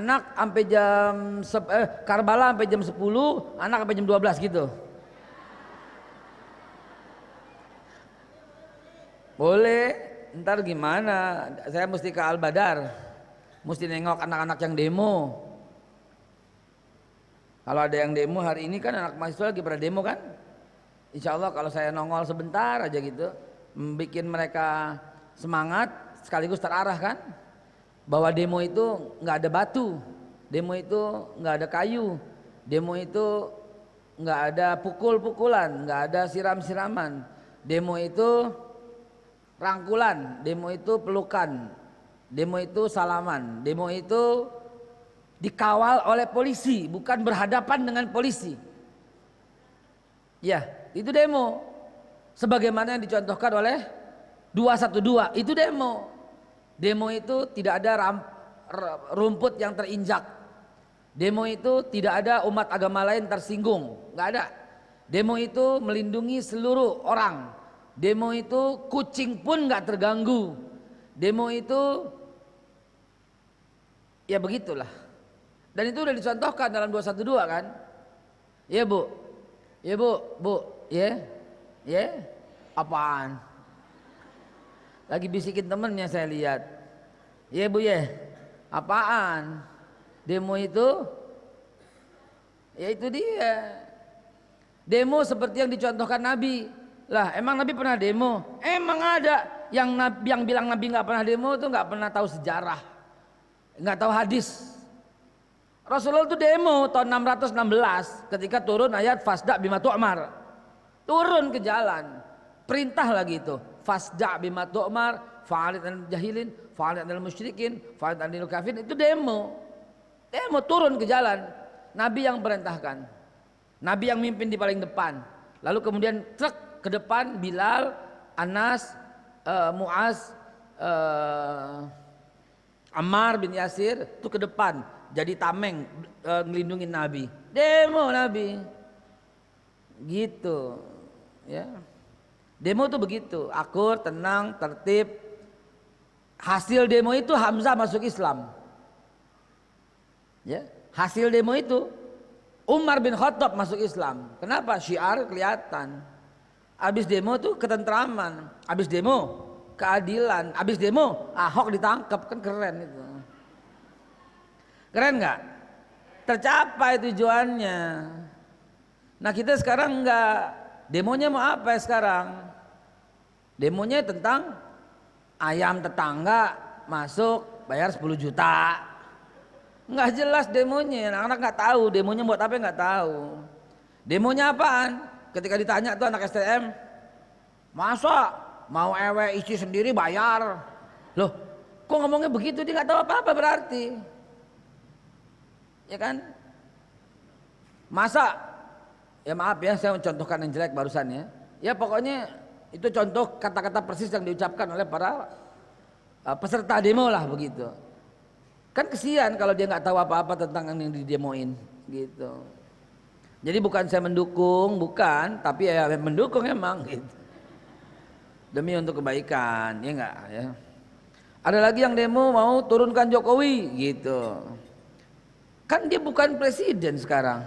anak sampai Karbala sampai jam 10, anak sampai jam 12 gitu. Boleh, ntar gimana? Saya mesti ke Al-Badar, mesti nengok anak-anak yang demo. Kalau ada yang demo hari ini kan anak mahasiswa lagi pada demo kan? Insya Allah kalau saya nongol sebentar aja gitu, bikin mereka semangat sekaligus terarah kan? Bahwa demo itu nggak ada batu, demo itu nggak ada kayu, demo itu nggak ada pukul-pukulan, nggak ada siram-siraman, demo itu rangkulan, demo itu pelukan, demo itu salaman, demo itu dikawal oleh polisi, bukan berhadapan dengan polisi. Ya, itu demo. Sebagaimana yang dicontohkan oleh 212, itu demo. Demo itu tidak ada rumput yang terinjak. Demo itu tidak ada umat agama lain tersinggung, nggak ada. Demo itu melindungi seluruh orang. Demo itu kucing pun nggak terganggu. Demo itu ya begitulah. Dan itu udah dicontohkan dalam 212 kan? Ya bu, ya bu, ya, ya, apaan? Lagi bisikin temennya saya lihat. Ya bu ya, apaan? Demo itu, ya itu dia. Demo seperti yang dicontohkan Nabi. Lah emang Nabi pernah demo? Emang ada yang bilang Nabi nggak pernah demo itu nggak pernah tahu sejarah, nggak tahu hadis. Rasulullah itu demo tahun 616 ketika turun ayat fasda bima tu'mar. Turun ke jalan, perintah lagi itu. Fasda bima tu'mar, fa'alit anil jahilin, fa'alit anil musyrikin, fa'alit anil kafirin, itu demo. Demo turun ke jalan. Nabi yang perintahkan. Nabi yang mimpin di paling depan. Lalu kemudian truk ke depan Bilal, Anas, Muaz, Ammar bin Yasir itu ke depan jadi tameng ngelindungin Nabi. Demo Nabi. Gitu. Ya. Demo tuh begitu, akur, tenang, tertib. Hasil demo itu Hamzah masuk Islam. Ya. Hasil demo itu Umar bin Khattab masuk Islam. Kenapa? Syiar kelihatan. Habis demo tuh ketentraman, habis demo keadilan, habis demo Ahok ditangkap, kan keren itu. Keren nggak? Tercapai tujuannya. Nah kita sekarang nggak. Demonya mau apa ya sekarang? Demonya tentang ayam tetangga masuk bayar 10 juta. Nggak jelas demonya, anak-anak nggak tahu demonya buat apa, nggak tahu. Demonya apaan? Ketika ditanya tuh anak STM, masa mau ewe isi sendiri bayar? Loh, kok ngomongnya begitu? Dia nggak tahu apa-apa berarti, ya kan? Masa, ya maaf ya, saya mencontohkan yang jelek barusan ya. Ya pokoknya itu contoh kata-kata persis yang diucapkan oleh para peserta demo lah begitu. Kan kesian kalau dia nggak tahu apa-apa tentang yang didemoin, gitu. Jadi bukan saya mendukung, bukan, tapi ya mendukung emang gitu. Demi untuk kebaikan, ya enggak ya. Ada lagi yang demo mau turunkan Jokowi gitu. Kan dia bukan presiden sekarang.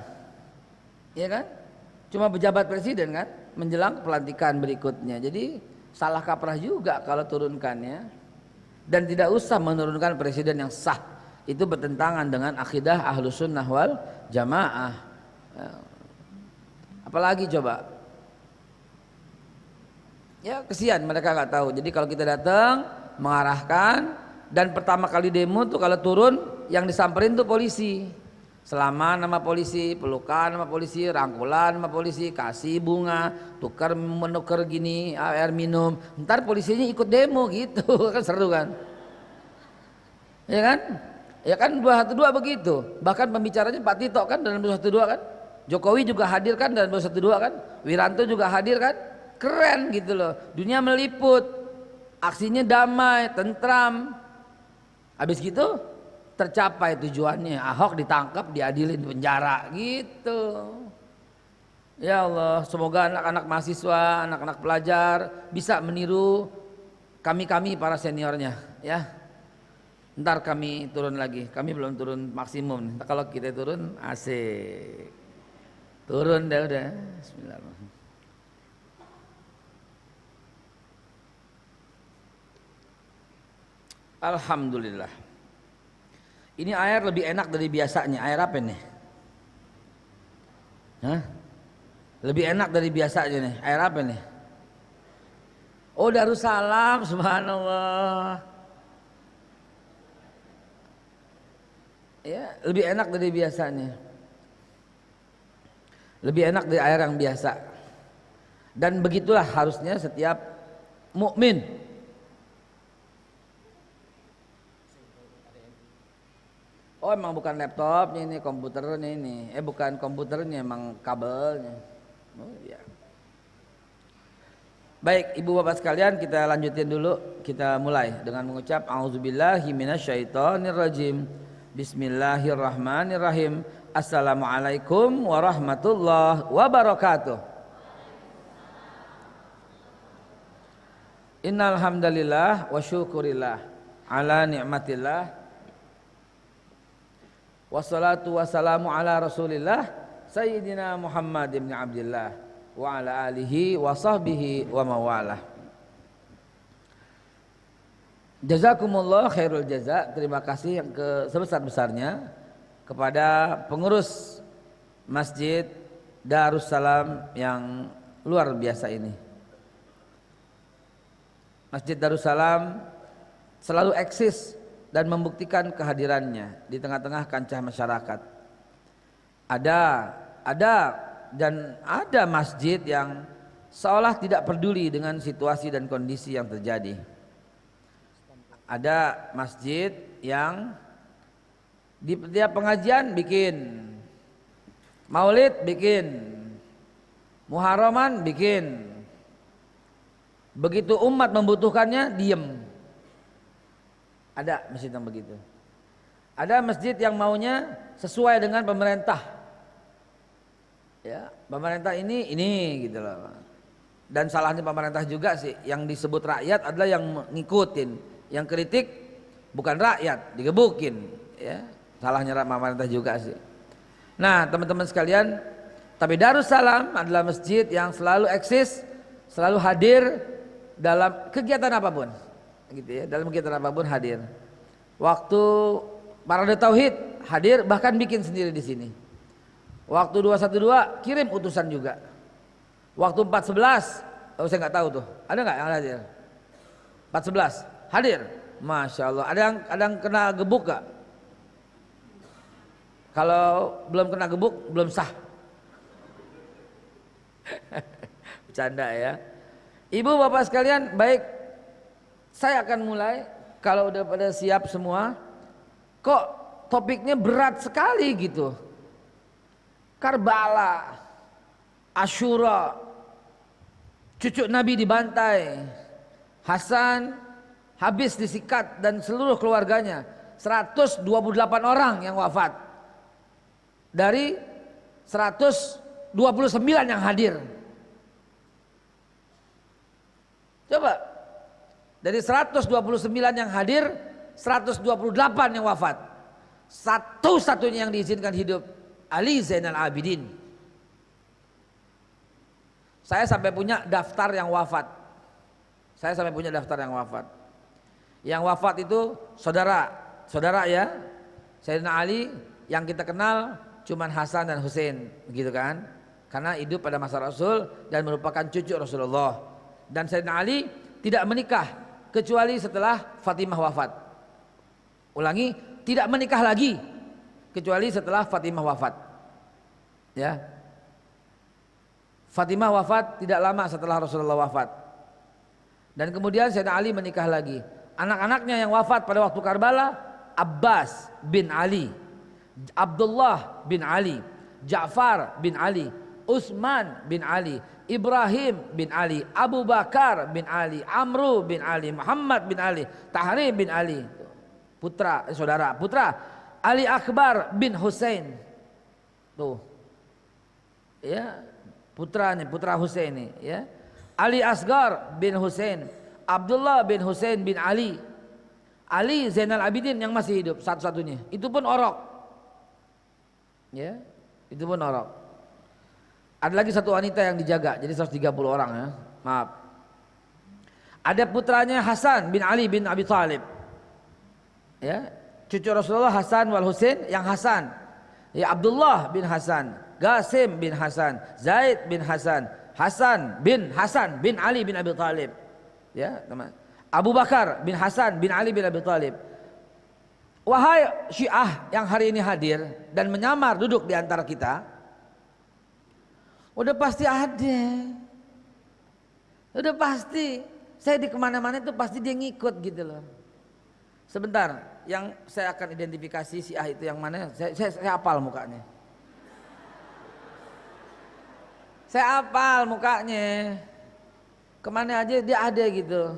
Ya kan? Cuma pejabat presiden kan, menjelang pelantikan berikutnya. Jadi salah kaprah juga kalau turunkannya. Dan tidak usah menurunkan presiden yang sah. Itu bertentangan dengan akidah Ahlus Sunnah wal Jamaah. Apalagi coba, ya kesian mereka nggak tahu. Jadi kalau kita datang mengarahkan, dan pertama kali demo tuh kalau turun yang disamperin tuh polisi, selamat nama polisi, pelukan nama polisi, rangkulan nama polisi, kasih bunga, tukar menukar gini, air minum. Ntar polisinya ikut demo gitu. Kan seru kan? Ya kan? Ya kan 212 begitu. Bahkan pembicaranya Pak Tito kan dalam 212 kan. Jokowi juga hadir kan dalam 212 kan. Wiranto juga hadir kan. Keren gitu loh. Dunia meliput. Aksinya damai, tentram. Habis gitu tercapai tujuannya. Ahok ditangkap, diadilin di penjara gitu. Ya Allah, semoga anak-anak mahasiswa, anak-anak pelajar bisa meniru kami-kami para seniornya ya. Ntar kami turun lagi. Kami belum turun maksimum. Ntar kalau kita turun asik. Turun dah udah. Bismillahirrahmanirrahim. Alhamdulillah. Ini air lebih enak dari biasanya. Air apa nih? Hah? Lebih enak dari biasanya nih. Air apa nih? Oh, Darussalam, subhanallah. Ya, lebih enak dari biasanya. Lebih enak dari air yang biasa. Dan begitulah harusnya setiap mukmin. Oh, emang bukan laptopnya ini, komputernya ini. Bukan komputernya, emang kabelnya. Oh ya. Baik, ibu bapak sekalian, kita lanjutin dulu. Kita mulai dengan mengucap A'udzubillahi minasyaitonirrajim. Bismillahirrahmanirrahim. Assalamualaikum warahmatullahi wabarakatuh. Innal hamdalillah wa syukurillah ala ni'matillah. Wassalatu wassalamu ala Rasulillah Sayyidina Muhammad ibn Abdillah wa ala alihi wa sahbihi wa mawalah. Jazakumullah khairul jaza. Terima kasih yang sebesar-besarnya kepada pengurus Masjid Darussalam yang luar biasa ini. Masjid Darussalam selalu eksis dan membuktikan kehadirannya di tengah-tengah kancah masyarakat. Ada masjid yang seolah tidak peduli dengan situasi dan kondisi yang terjadi. Ada masjid yang di tiap pengajian bikin maulid, bikin muharraman, bikin. Begitu umat membutuhkannya, diem. Ada masjid yang begitu. Ada masjid yang maunya sesuai dengan pemerintah. Ya, pemerintah ini gitu loh. Dan salahnya pemerintah juga sih, yang disebut rakyat adalah yang ngikutin, yang kritik bukan rakyat, digebukin, ya. Salahnya pemerintah juga sih. Nah, teman-teman sekalian, tapi Darussalam adalah masjid yang selalu eksis, selalu hadir dalam kegiatan apapun. Gitu ya, dalam kegiatan apapun hadir. Waktu Parade Tauhid hadir, bahkan bikin sendiri di sini. Waktu 212 kirim utusan juga. Waktu 411, saya nggak tahu tuh, ada nggak yang hadir? 411 hadir, masya Allah. Ada yang kena gebuk gak? Kalau belum kena gebuk belum sah. Bercanda ya. Ibu bapak sekalian, baik. Saya akan mulai. Kalau udah pada siap semua. Kok topiknya berat sekali gitu. Karbala, Asyura, cucu Nabi dibantai, Hasan habis disikat dan seluruh keluarganya. 128 orang yang wafat dari 129 yang hadir. Coba, dari 129 yang hadir, 128 yang wafat. Satu-satunya yang diizinkan hidup, Ali Zainal Abidin. Saya sampai punya daftar yang wafat. Yang wafat itu saudara ya. Sayyidina Ali yang kita kenal cuman Hasan dan Hussein, begitu kan? Karena hidup pada masa Rasul dan merupakan cucu Rasulullah. Dan Sayyidina Ali tidak menikah kecuali setelah Fatimah wafat. Ulangi, tidak menikah lagi kecuali setelah Fatimah wafat. Ya. Fatimah wafat tidak lama setelah Rasulullah wafat. Dan kemudian Sayyidina Ali menikah lagi. Anak-anaknya yang wafat pada waktu Karbala, Abbas bin Ali, Abdullah bin Ali, Ja'far bin Ali, Utsman bin Ali, Ibrahim bin Ali, Abu Bakar bin Ali, Amru bin Ali, Muhammad bin Ali, Tahrim bin Ali. Putra Ali Akbar bin Hussein. Tuh. Ya, putra Hussein nih, ya. Ali Asgar bin Hussein, Abdullah bin Hussein bin Ali, Ali Zainal Abidin yang masih hidup satu-satunya. Itu pun orok. Ya, itu pun orok. Ada lagi satu wanita yang dijaga, jadi 130 orang ya. Maaf. Ada putranya Hasan bin Ali bin Abi Thalib. Ya, cucu Rasulullah Hasan wal Husain, yang Hasan. Ya, Abdullah bin Hasan, Qasim bin Hasan, Zaid bin Hasan, Hasan bin Ali bin Abi Thalib. Ya, teman. Abu Bakar bin Hasan bin Ali bin Abi Thalib. Wahai Syiah yang hari ini hadir dan menyamar duduk di antara kita, udah pasti ada. Udah pasti. Saya di kemana-mana itu pasti dia ngikut gitu loh. Sebentar, yang saya akan identifikasi Syiah itu yang mana? Saya hafal mukanya. Saya hafal mukanya. Kemana aja dia ada gitu.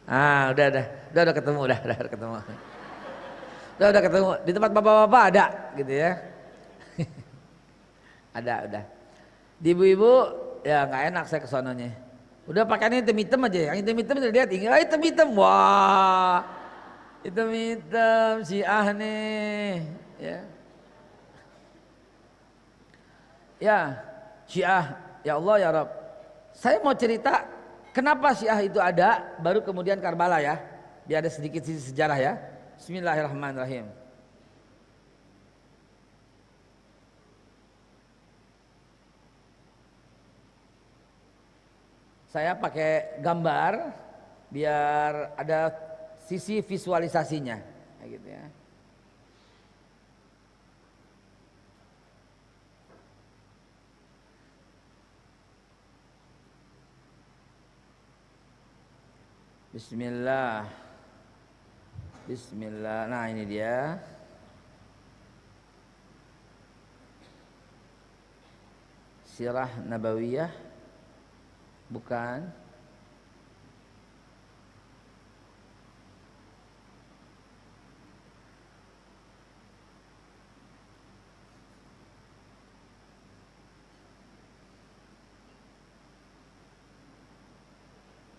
Ah, udah ketemu, udah ketemu. Udah ketemu. Di tempat bapak-bapak ada gitu ya. Ada, udah. Di ibu-ibu ya nggak enak saya kesononya. Udah pakainya hitam-hitam aja, yang hitam-hitam udah lihat, hitam-hitam, wah, hitam-hitam Syiah nih, ya Syiah, ya Allah ya Rabb. Saya mau cerita kenapa Syiah itu ada, baru kemudian Karbala ya, biar ada sedikit sisi sejarah ya. Bismillahirrahmanirrahim. Saya pakai gambar biar ada sisi visualisasinya, kayak gitu ya. Bismillah. Bismillah. Nah, ini dia. Sirah Nabawiyah. Bukan.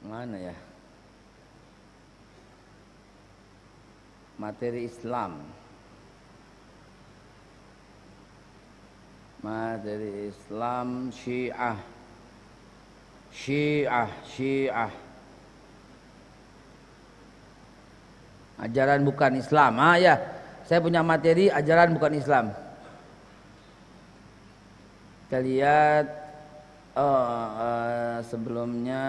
Mana ya? Materi Islam. Materi Islam Syiah. Syiah. Ajaran bukan Islam. Ah ya, saya punya materi ajaran bukan Islam. Kita lihat sebelumnya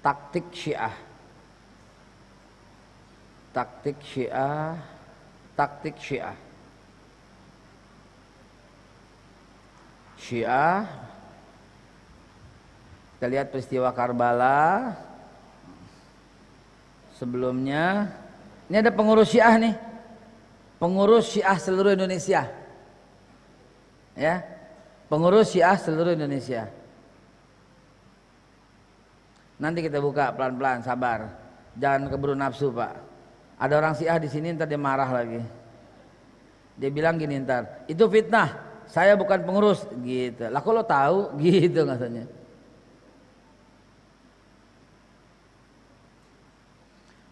taktik Syiah. Syiah. Kita lihat peristiwa Karbala. Sebelumnya, ini ada pengurus Syiah nih. Pengurus Syiah seluruh Indonesia. Ya. Pengurus Syiah seluruh Indonesia. Nanti kita buka pelan-pelan, sabar. Jangan keburu nafsu, Pak. Ada orang Syiah di sini, ntar dia marah lagi. Dia bilang gini ntar, itu fitnah. Saya bukan pengurus, gitu. Lah kok lo tahu, gitu katanya.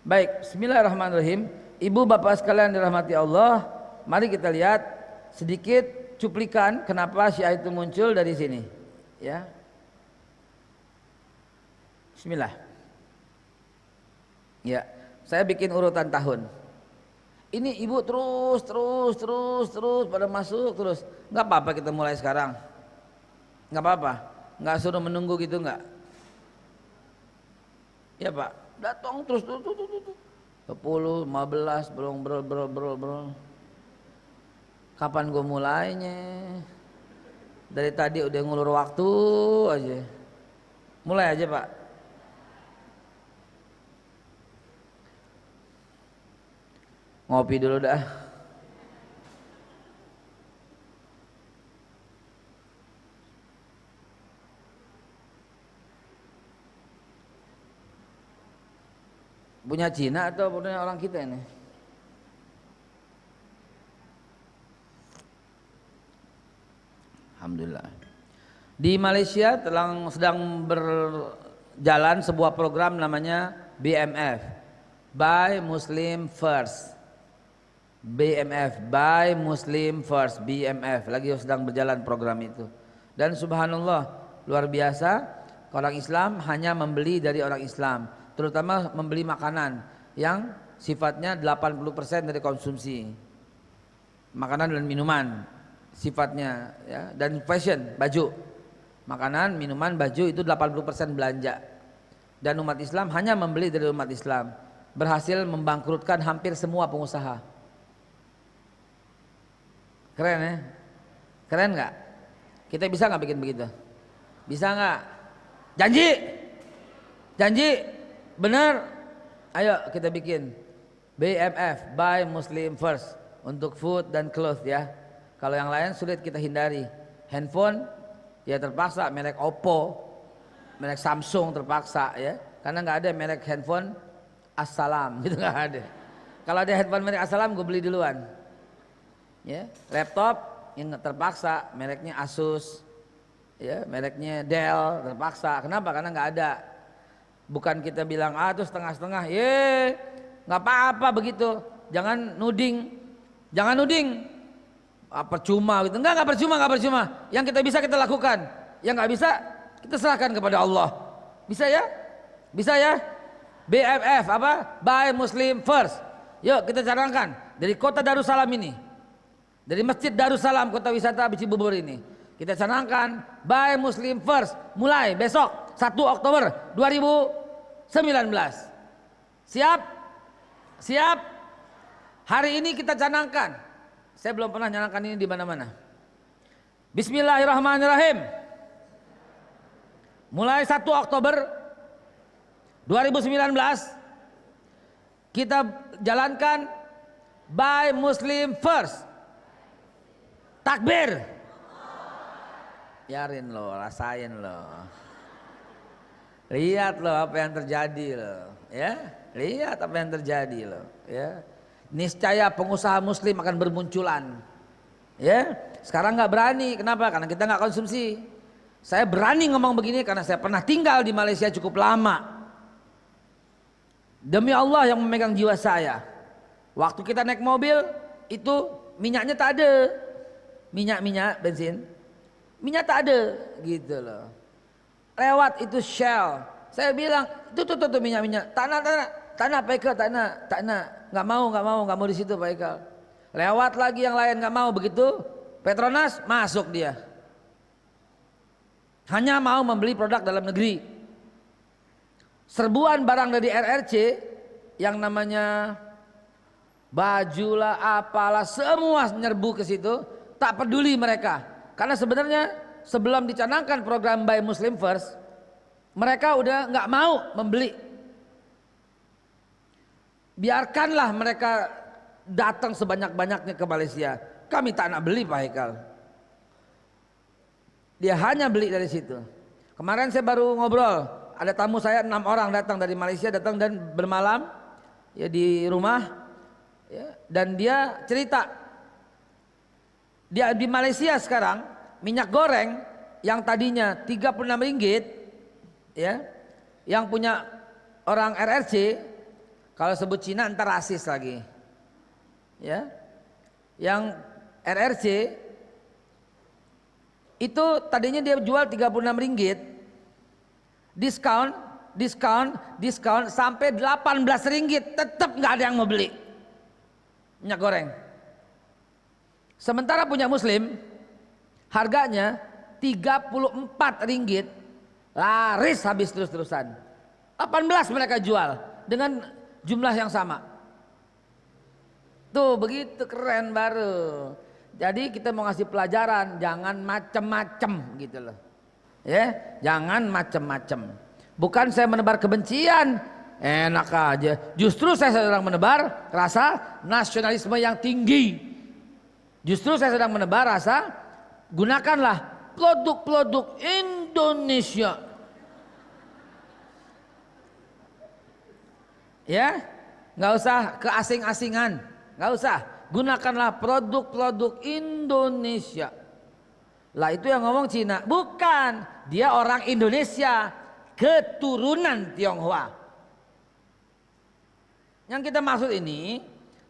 Baik, bismillahirrahmanirrahim. Ibu bapak sekalian dirahmati Allah, mari kita lihat sedikit cuplikan kenapa Syiah itu muncul dari sini. Ya. Bismillah. Ya, saya bikin urutan tahun. Ini ibu terus pada masuk terus. Nggak apa-apa kita mulai sekarang. Nggak apa-apa. Nggak suruh menunggu gitu nggak. Ya Pak. Datang terus 10, 15 brol. Kapan gue mulainya? Dari tadi udah ngulur waktu aja. Mulai aja Pak. Ngopi dulu dah. Punya Cina atau punya orang kita ini? Alhamdulillah. Di Malaysia sedang jalan sebuah program namanya BMF, Buy Muslim First. BMF, Buy Muslim First, BMF, lagi sedang berjalan program itu. Dan subhanallah, luar biasa, orang Islam hanya membeli dari orang Islam, terutama membeli makanan yang sifatnya 80% dari konsumsi. Makanan dan minuman sifatnya ya, dan fashion, baju. Makanan, minuman, baju itu 80% belanja. Dan umat Islam hanya membeli dari umat Islam. Berhasil membangkrutkan hampir semua pengusaha. Keren ya? Keren nggak? Kita bisa nggak bikin begitu? Bisa nggak? Janji? Janji? Bener? Ayo kita bikin BMF, Buy Muslim First, untuk food dan clothes ya. Kalau yang lain sulit kita hindari. Handphone ya terpaksa merek Oppo, merek Samsung terpaksa ya, karena nggak ada merek handphone Assalam gitu, nggak ada. Kalau ada handphone merek Assalam gue beli duluan. Ya, laptop yang terpaksa mereknya Asus, ya mereknya Dell terpaksa. Kenapa? Karena nggak ada. Bukan kita bilang itu setengah-setengah, nggak apa-apa begitu. Jangan nuding, jangan nuding. Percuma gitu, nggak percuma. Yang kita bisa kita lakukan, yang nggak bisa kita serahkan kepada Allah. Bisa ya? Bisa ya? BMF apa? Buy Muslim First. Yuk kita canangkan dari kota Darussalam ini, dari Masjid Darussalam kota wisata Cibubur ini, kita canangkan Buy Muslim First mulai besok 1 Oktober 2019. Siap? Siap? Hari ini kita canangkan. Saya belum pernah canangkan ini di mana-mana. Bismillahirrahmanirrahim. Mulai 1 Oktober 2019 kita jalankan Buy Muslim First. Takbir. Biarin lo, rasain lo. Lihat lo apa yang terjadi lo, ya. Lihat apa yang terjadi lo, ya. Niscaya pengusaha muslim akan bermunculan. Ya, sekarang nggak berani. Kenapa? Karena kita nggak konsumsi. Saya berani ngomong begini karena saya pernah tinggal di Malaysia cukup lama. Demi Allah yang memegang jiwa saya. Waktu kita naik mobil itu minyaknya tak ada. Minyak bensin. Minyak tak ada gitu loh. Lewat itu Shell. Saya bilang, tuh minyak. Tanah Pak Eka, tanah. Nggak mau di situ Pak Eka. Lewat lagi yang lain nggak mau, begitu Petronas masuk dia. Hanya mau membeli produk dalam negeri. Serbuan barang dari RRC yang namanya baju lah apalah semua nyerbu ke situ, tak peduli mereka. Karena sebenarnya sebelum dicanangkan program Buy Muslim First, mereka udah nggak mau membeli. Biarkanlah mereka datang sebanyak-banyaknya ke Malaysia. Kami tak nak beli Pak Haikal. Dia hanya beli dari situ. Kemarin saya baru ngobrol, ada tamu saya 6 orang datang dari Malaysia, datang dan bermalam ya di rumah ya, dan dia cerita dia di Malaysia sekarang minyak goreng yang tadinya 36 ringgit ya, yang punya orang RRC, kalau sebut Cina entar rasis lagi ya, yang RRC itu tadinya dia jual 36 ringgit, diskon sampai 18 ringgit, tetap nggak ada yang mau beli minyak goreng. Sementara punya Muslim harganya 34 ringgit, laris habis terus-terusan. 18 mereka jual dengan jumlah yang sama. Tuh begitu keren baru. Jadi kita mau ngasih pelajaran, jangan macem-macem gitu loh. Ya, jangan macem-macem. Bukan saya menebar kebencian, enak aja. Justru saya sedang menebar rasa nasionalisme yang tinggi. Justru saya sedang menebar rasa gunakanlah produk-produk Indonesia. Ya, nggak usah keasing-asingan, nggak usah. Gunakanlah produk-produk Indonesia. Lah itu yang ngomong Cina, bukan, dia orang Indonesia, keturunan Tionghoa. Yang kita maksud ini,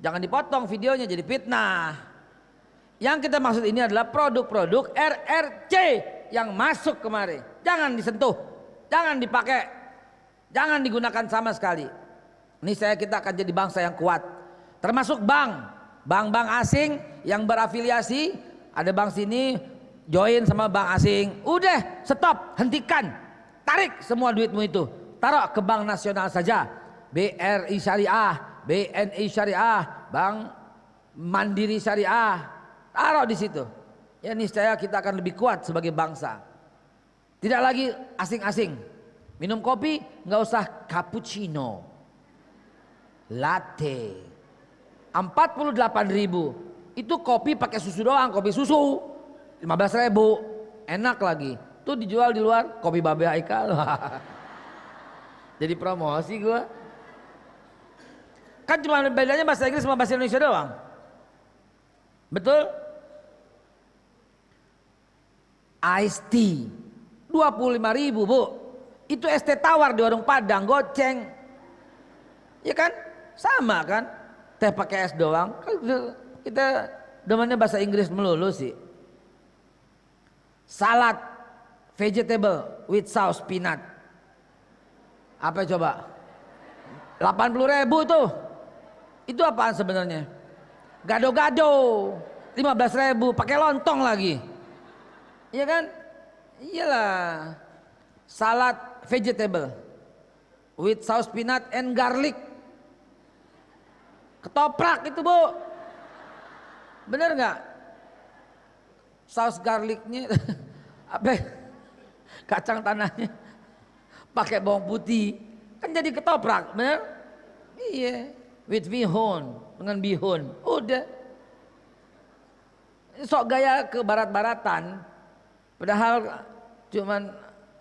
jangan dipotong videonya jadi fitnah. Yang kita maksud ini adalah produk-produk RRC yang masuk kemari. Jangan disentuh, jangan dipakai, jangan digunakan sama sekali. Ini kita akan jadi bangsa yang kuat. Termasuk bank asing yang berafiliasi. Ada bank sini join sama bank asing. Udah, stop, hentikan. Tarik semua duitmu itu. Taruh ke bank nasional saja. BRI Syariah, BNI Syariah, Bank Mandiri Syariah, taruh di situ. Ya niscaya kita akan lebih kuat sebagai bangsa. Tidak lagi asing-asing. Minum kopi nggak usah cappuccino, latte. 48.000 itu kopi pakai susu doang, kopi susu 15.000, enak lagi. Tuh dijual di luar kopi Babe Haikal. Jadi promosi gua. Kan cuma bedanya bahasa Inggris sama bahasa Indonesia doang. Betul? Iced tea 25.000 bu. Itu es teh tawar di warung Padang goceng. Ya kan? Sama kan? Teh pakai es doang. Kita demennya bahasa Inggris melulu sih. Salad vegetable with sauce peanut. Apa coba? 80.000 tuh. Itu apaan sebenarnya? Gado-gado 15.000 pakai lontong lagi. Iya kan? Iyalah. Salad vegetable with sauce peanut and garlic. Ketoprak itu bu. Bener nggak? Saus garlicnya apa? Kacang tanahnya pakai bawang putih. Kan jadi ketoprak, bener? Iya. With bihun, dengan bihun. Udah. Sok gaya ke barat-baratan. Padahal cuman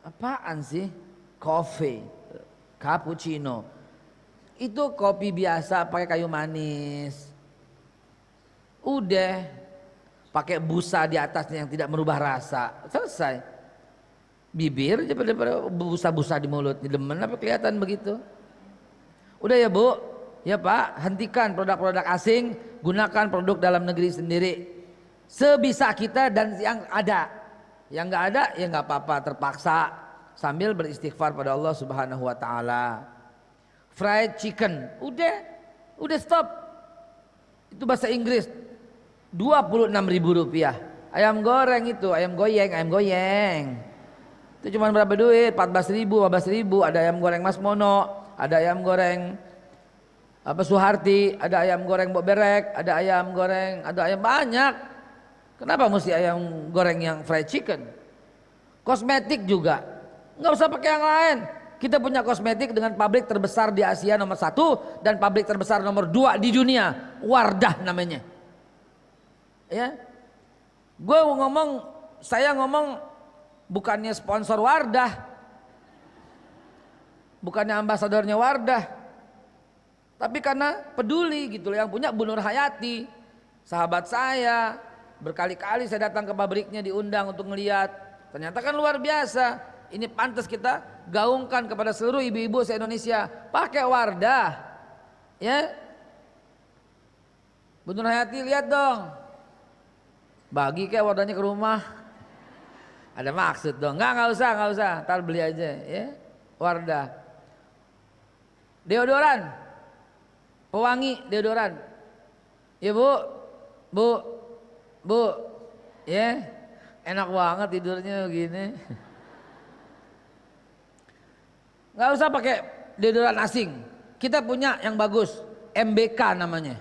apaan sih? Coffee, cappuccino. Itu kopi biasa pakai kayu manis. Udah. Pakai busa di atasnya yang tidak merubah rasa. Selesai. Bibir aja pada busa-busa di mulut. Demen apa kelihatan begitu? Udah ya bu. Ya Pak, hentikan produk-produk asing, gunakan produk dalam negeri sendiri. Sebisa kita dan yang ada. Yang nggak ada ya nggak apa-apa, terpaksa sambil beristighfar pada Allah Subhanahu wa taala. Fried chicken, udah stop. Itu bahasa Inggris. 26.000 rupiah. Ayam goreng itu, ayam goyeng. Itu cuma berapa duit? 14.000, 15.000. Ada ayam goreng Mas Mono, ada ayam goreng Suharti, ada ayam goreng Mbok Berek, ada ayam goreng, ada ayam banyak. Kenapa mesti ayam goreng yang fried chicken? Kosmetik juga, nggak usah pakai yang lain. Kita punya kosmetik dengan pabrik terbesar di Asia nomor 1 dan pabrik terbesar nomor 2 di dunia, Wardah namanya. Ya, saya ngomong bukannya sponsor Wardah, bukannya ambasadornya Wardah. Tapi karena peduli gitu loh, yang punya Bu Nur Hayati, sahabat saya, berkali-kali saya datang ke pabriknya diundang untuk ngeliat. Ternyata kan luar biasa. Ini pantas kita gaungkan kepada seluruh ibu-ibu se-Indonesia, pakai Wardah. Ya. Bu Nur Hayati lihat dong. Bagi kayak Wardahnya ke rumah. Ada maksud dong. Enggak usah. Ntar beli aja ya. Wardah. Deodoran. Pewangi deodoran. Ya bu, ya enak banget tidurnya begini. Nggak usah pakai deodoran asing. Kita punya yang bagus, MBK namanya.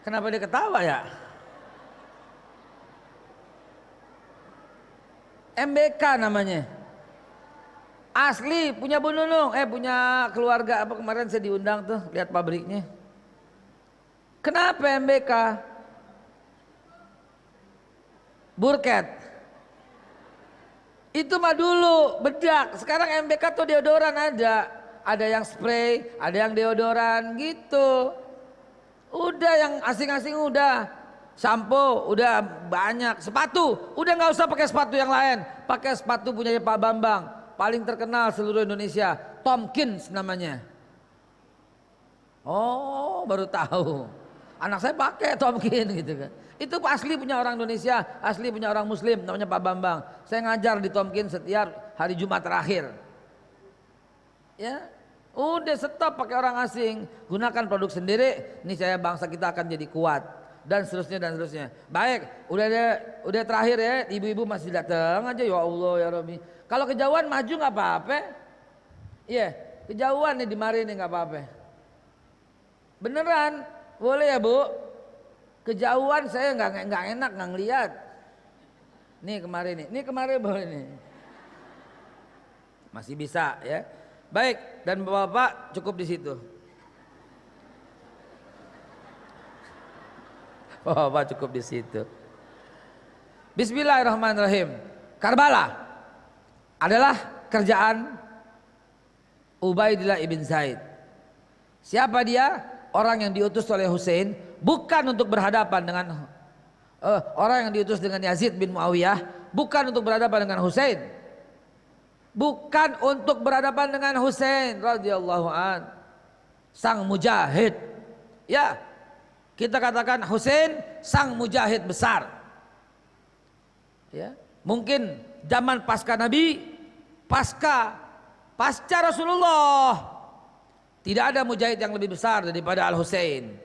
Kenapa dia ketawa ya? MBK namanya. Asli punya Bu Nunung, punya keluarga apa kemarin saya diundang tuh lihat pabriknya. Kenapa MBK? Burket. Itu mah dulu bedak. Sekarang MBK tuh deodoran ada yang spray, ada yang deodoran gitu. Udah yang asing-asing udah. Sampo udah banyak, sepatu udah nggak usah pakai sepatu yang lain, pakai sepatu punya Pak Bambang, paling terkenal seluruh Indonesia, Tomkins namanya. Oh, baru tahu. Anak saya pakai Tomkins gitu kan. Itu asli punya orang Indonesia, asli punya orang Muslim namanya Pak Bambang. Saya ngajar di Tomkins setiap hari Jumat terakhir. Ya, udah stop pakai orang asing, gunakan produk sendiri. Ini saya bangsa kita akan jadi kuat dan seterusnya dan seterusnya. Baik, udah terakhir ya, ibu-ibu masih datang aja ya Allah ya Rabbi. Kalau kejauhan maju nggak apa-apa. Iya, kejauhan nih di mari nih nggak apa-apa. Beneran, boleh ya Bu? Kejauhan saya nggak enak nggak ngeliat. Nih kemarin boleh nih. Masih bisa ya. Baik, dan Bapak cukup di situ. Bapak cukup di situ. Bismillahirrahmanirrahim. Karbala adalah kerjaan Ubaidillah ibn Zaid. Siapa dia? Orang yang diutus oleh Hussein, bukan untuk berhadapan dengan orang yang diutus dengan Yazid bin Muawiyah, bukan untuk berhadapan dengan Hussein, bukan untuk berhadapan dengan Hussein radhiyallahu an, sang mujahid. Ya, kita katakan Hussein sang mujahid besar. Ya, mungkin zaman pasca Nabi, pasca Rasulullah, tidak ada mujahid yang lebih besar daripada Al-Husain.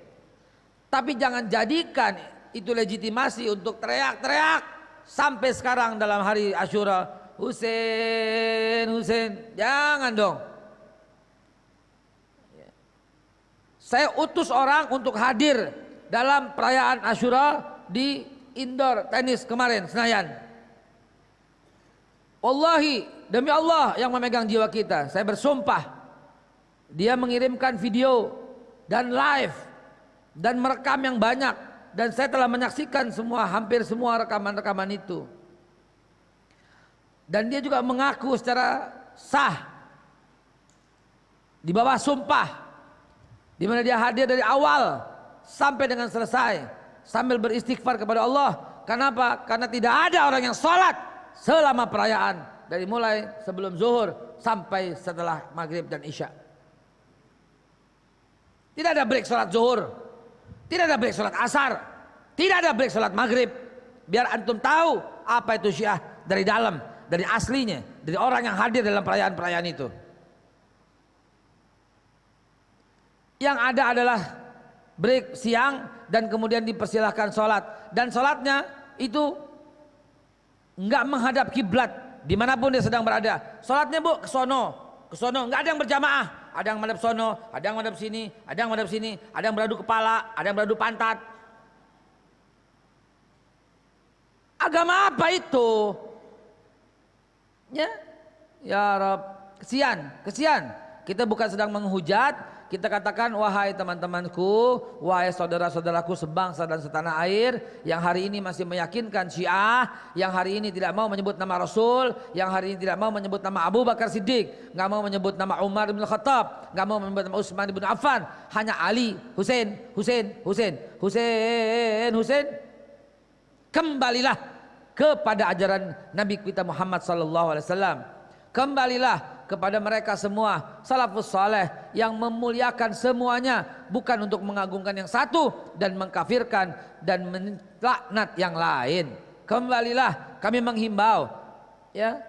Tapi jangan jadikan itu legitimasi untuk teriak-teriak sampai sekarang dalam hari Asyura, Husain, Husain. Jangan dong. Saya utus orang untuk hadir dalam perayaan Asyura di indoor tenis kemarin, Senayan. Wallahi, demi Allah yang memegang jiwa kita, saya bersumpah, dia mengirimkan video dan live dan merekam yang banyak, dan saya telah menyaksikan hampir semua rekaman-rekaman itu. Dan dia juga mengaku secara sah di bawah sumpah, di mana dia hadir dari awal sampai dengan selesai sambil beristighfar kepada Allah. Kenapa? Karena tidak ada orang yang sholat selama perayaan, dari mulai sebelum zuhur sampai setelah maghrib dan isya. Tidak ada break sholat zuhur, tidak ada break sholat asar, tidak ada break sholat maghrib. Biar antum tahu apa itu Syiah dari dalam, dari aslinya, dari orang yang hadir dalam perayaan-perayaan itu. Yang ada adalah break siang dan kemudian dipersilahkan sholat, dan sholatnya itu nggak menghadap kiblat dimanapun dia sedang berada. Sholatnya Bu ke sono, nggak ada yang berjamaah. Ada yang madhab sono, ada yang madhab sini, ada yang madhab sini, ada yang beradu kepala, ada yang beradu pantat. Agama apa itu? Ya Rabb, kesian. Kita bukan sedang menghujat. Kita katakan, wahai teman-temanku, wahai saudara-saudaraku sebangsa dan setanah air, yang hari ini masih meyakinkan Syiah, yang hari ini tidak mau menyebut nama Rasul, yang hari ini tidak mau menyebut nama Abu Bakar Siddiq, nggak mau menyebut nama Umar bin Khattab, nggak mau menyebut nama Utsman bin Affan, hanya Ali, Husain. Kembalilah kepada ajaran Nabi kita Muhammad sallallahu alaihi wasallam. Kembalilah kepada mereka semua salafus saleh yang memuliakan semuanya, bukan untuk mengagungkan yang satu dan mengkafirkan dan melaknat yang lain. Kembalilah, kami menghimbau, ya,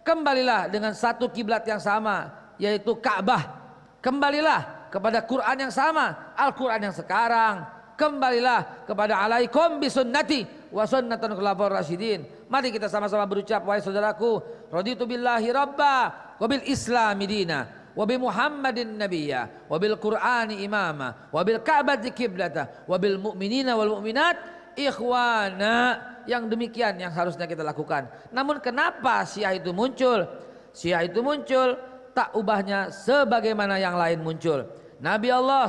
kembalilah dengan satu kiblat yang sama, yaitu Ka'bah. Kembalilah kepada Quran yang sama, Al-Quran yang sekarang. Kembalilah kepada alaikum bisunnati wa sunnatul khulafaur rasyidin. Mari kita sama-sama berucap, wahai saudaraku, raditu billahi rabba wa bil islami dina wa bi muhammadin nabiyya wa bil qur'ani imama wa bil ka'bati qiblata wa bil mu'minina wal mu'minat ikhwana. Yang demikian yang harusnya kita lakukan. Namun kenapa Syiah itu muncul? Syiah itu muncul tak ubahnya sebagaimana yang lain muncul. Nabi Allah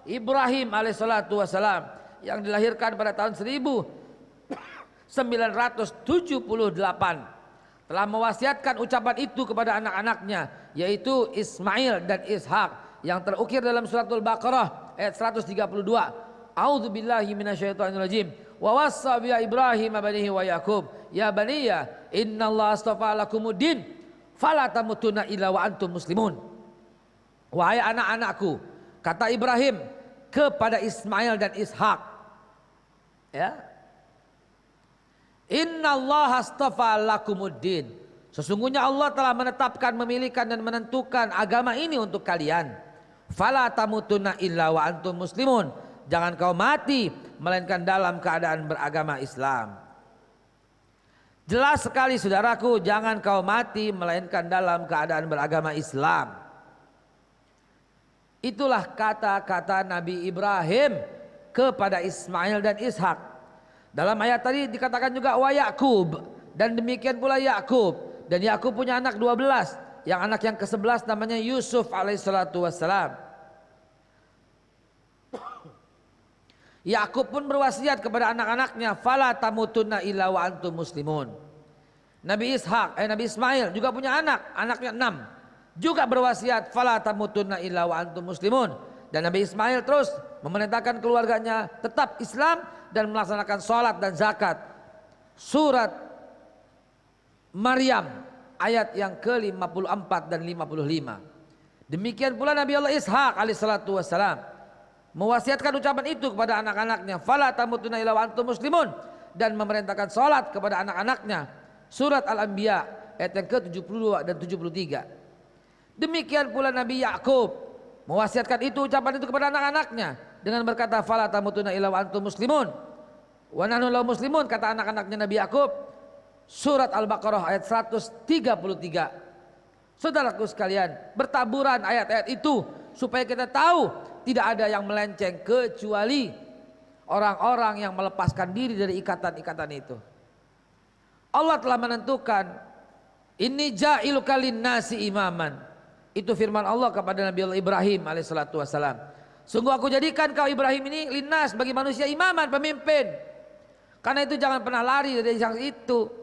Ibrahim alaihissalatu wassalam yang dilahirkan pada tahun 1978 telah mewasiatkan ucapan itu kepada anak-anaknya, yaitu Ismail dan Ishak, yang terukir dalam suratul Baqarah ayat 132. A'udzubillahi minasyaitonirrajim. wa wassa bi Ibrahim banihi wa Yaqub ya baniya innallaha astafa lakumuddin fala tamutunna illa wa antum muslimun. Wahai anak-anakku, kata Ibrahim kepada Ismail dan Ishak, ya, innallaha astafa lakumuddin, sesungguhnya Allah telah menetapkan, memilihkan dan menentukan agama ini untuk kalian. Fala tamutunna illa wa antum muslimun, jangan kau mati melainkan dalam keadaan beragama Islam. Jelas sekali saudaraku, jangan kau mati melainkan dalam keadaan beragama Islam. Itulah kata-kata Nabi Ibrahim kepada Ismail dan Ishak. Dalam ayat tadi dikatakan juga wa Yaqub, dan demikian pula Yaqub. Dan Yaqub punya anak 12, yang anak yang ke-11 namanya Yusuf alaihissalatu wassalam. Yaqub pun berwasiat kepada anak-anaknya, fala tamutunna illa wa antum muslimun. Nabi Ismail juga punya anaknya 6. Juga berwasiat fala tamutunna illa wa antum muslimun. Dan Nabi Ismail terus memerintahkan keluarganya tetap Islam dan melaksanakan sholat dan zakat. Surat Maryam ayat yang ke-54 dan 55. Demikian pula Nabi Allah Ishak alaihissalatu wassalam mewasiatkan ucapan itu kepada anak-anaknya, fala tamutunna illa wa antum muslimun, dan memerintahkan sholat kepada anak-anaknya. Surat Al-Anbiya ayat yang ke-72 dan 73. Demikian pula Nabi Yaqub mewasiatkan itu, ucapan itu kepada anak-anaknya dengan berkata fala tamutunna illa wa antum muslimun wa nahnu lahu muslimun, kata anak-anaknya Nabi Yaqub. Surat Al-Baqarah ayat 133. Saudaraku sekalian, bertaburan ayat-ayat itu supaya kita tahu tidak ada yang melenceng kecuali orang-orang yang melepaskan diri dari ikatan-ikatan itu. Allah telah menentukan, inni ja'iluka linnasi imaman. Itu firman Allah kepada Nabi Allah Ibrahim alaihissalatu wassalam. Sungguh aku jadikan kau Ibrahim ini linnas, bagi manusia imaman, pemimpin. Karena itu jangan pernah lari dari yang itu.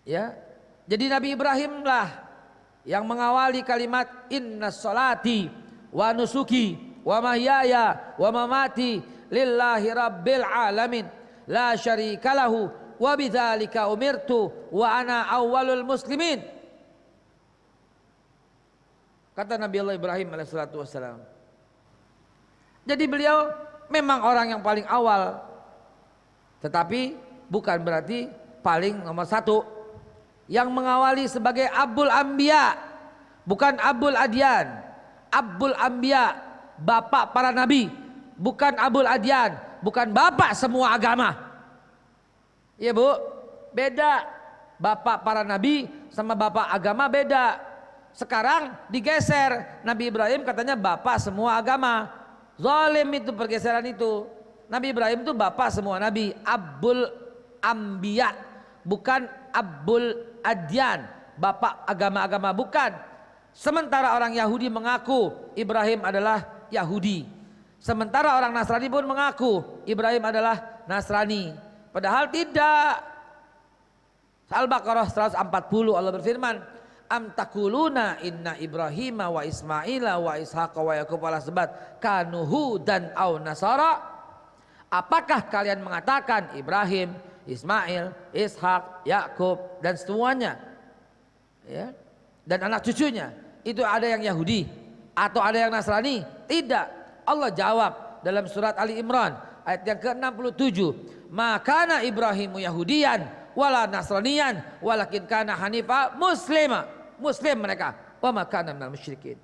Ya, jadi Nabi Ibrahim lah yang mengawali kalimat inna sholati wa nusuki wa mahyaya wa mamati lillahi rabbil alamin la syarika lahu wa bidzalika umirtu wa ana awwalul muslimin. Kata Nabi Allah Ibrahim alaihissalatu wassalam. Jadi beliau memang orang yang paling awal, tetapi bukan berarti paling nomor satu. Yang mengawali sebagai Abul Anbiya, bukan Abul Adyan. Abul Anbiya, bapak para nabi, bukan Abul Adyan, bukan bapak semua agama. Iya Bu, beda. Bapak para nabi sama bapak agama beda. Sekarang digeser, Nabi Ibrahim katanya bapak semua agama. Zalim itu pergeseran itu. Nabi Ibrahim itu bapak semua nabi, Abul Anbiya, bukan Abul Adyan, bapak agama-agama, bukan. Sementara orang Yahudi mengaku Ibrahim adalah Yahudi. Sementara orang Nasrani pun mengaku Ibrahim adalah Nasrani. Padahal tidak. Al-Baqarah 140 Allah berfirman, am takuluna inna Ibrahima wa Ismaila wa Ishaqa wa Yaqub ala sebat kanuhu dan au nasara. Apakah kalian mengatakan Ibrahim, Ismail, Ishak, Yakub dan semuanya, ya, dan anak cucunya itu ada yang Yahudi atau ada yang Nasrani? Tidak. Allah jawab dalam surat Ali Imran ayat yang ke-67, makana Ibrahimu Yahudiyan wala Nasraniyan walakin kana hanifa muslima. Muslim mereka, wa makana minal musyrikin.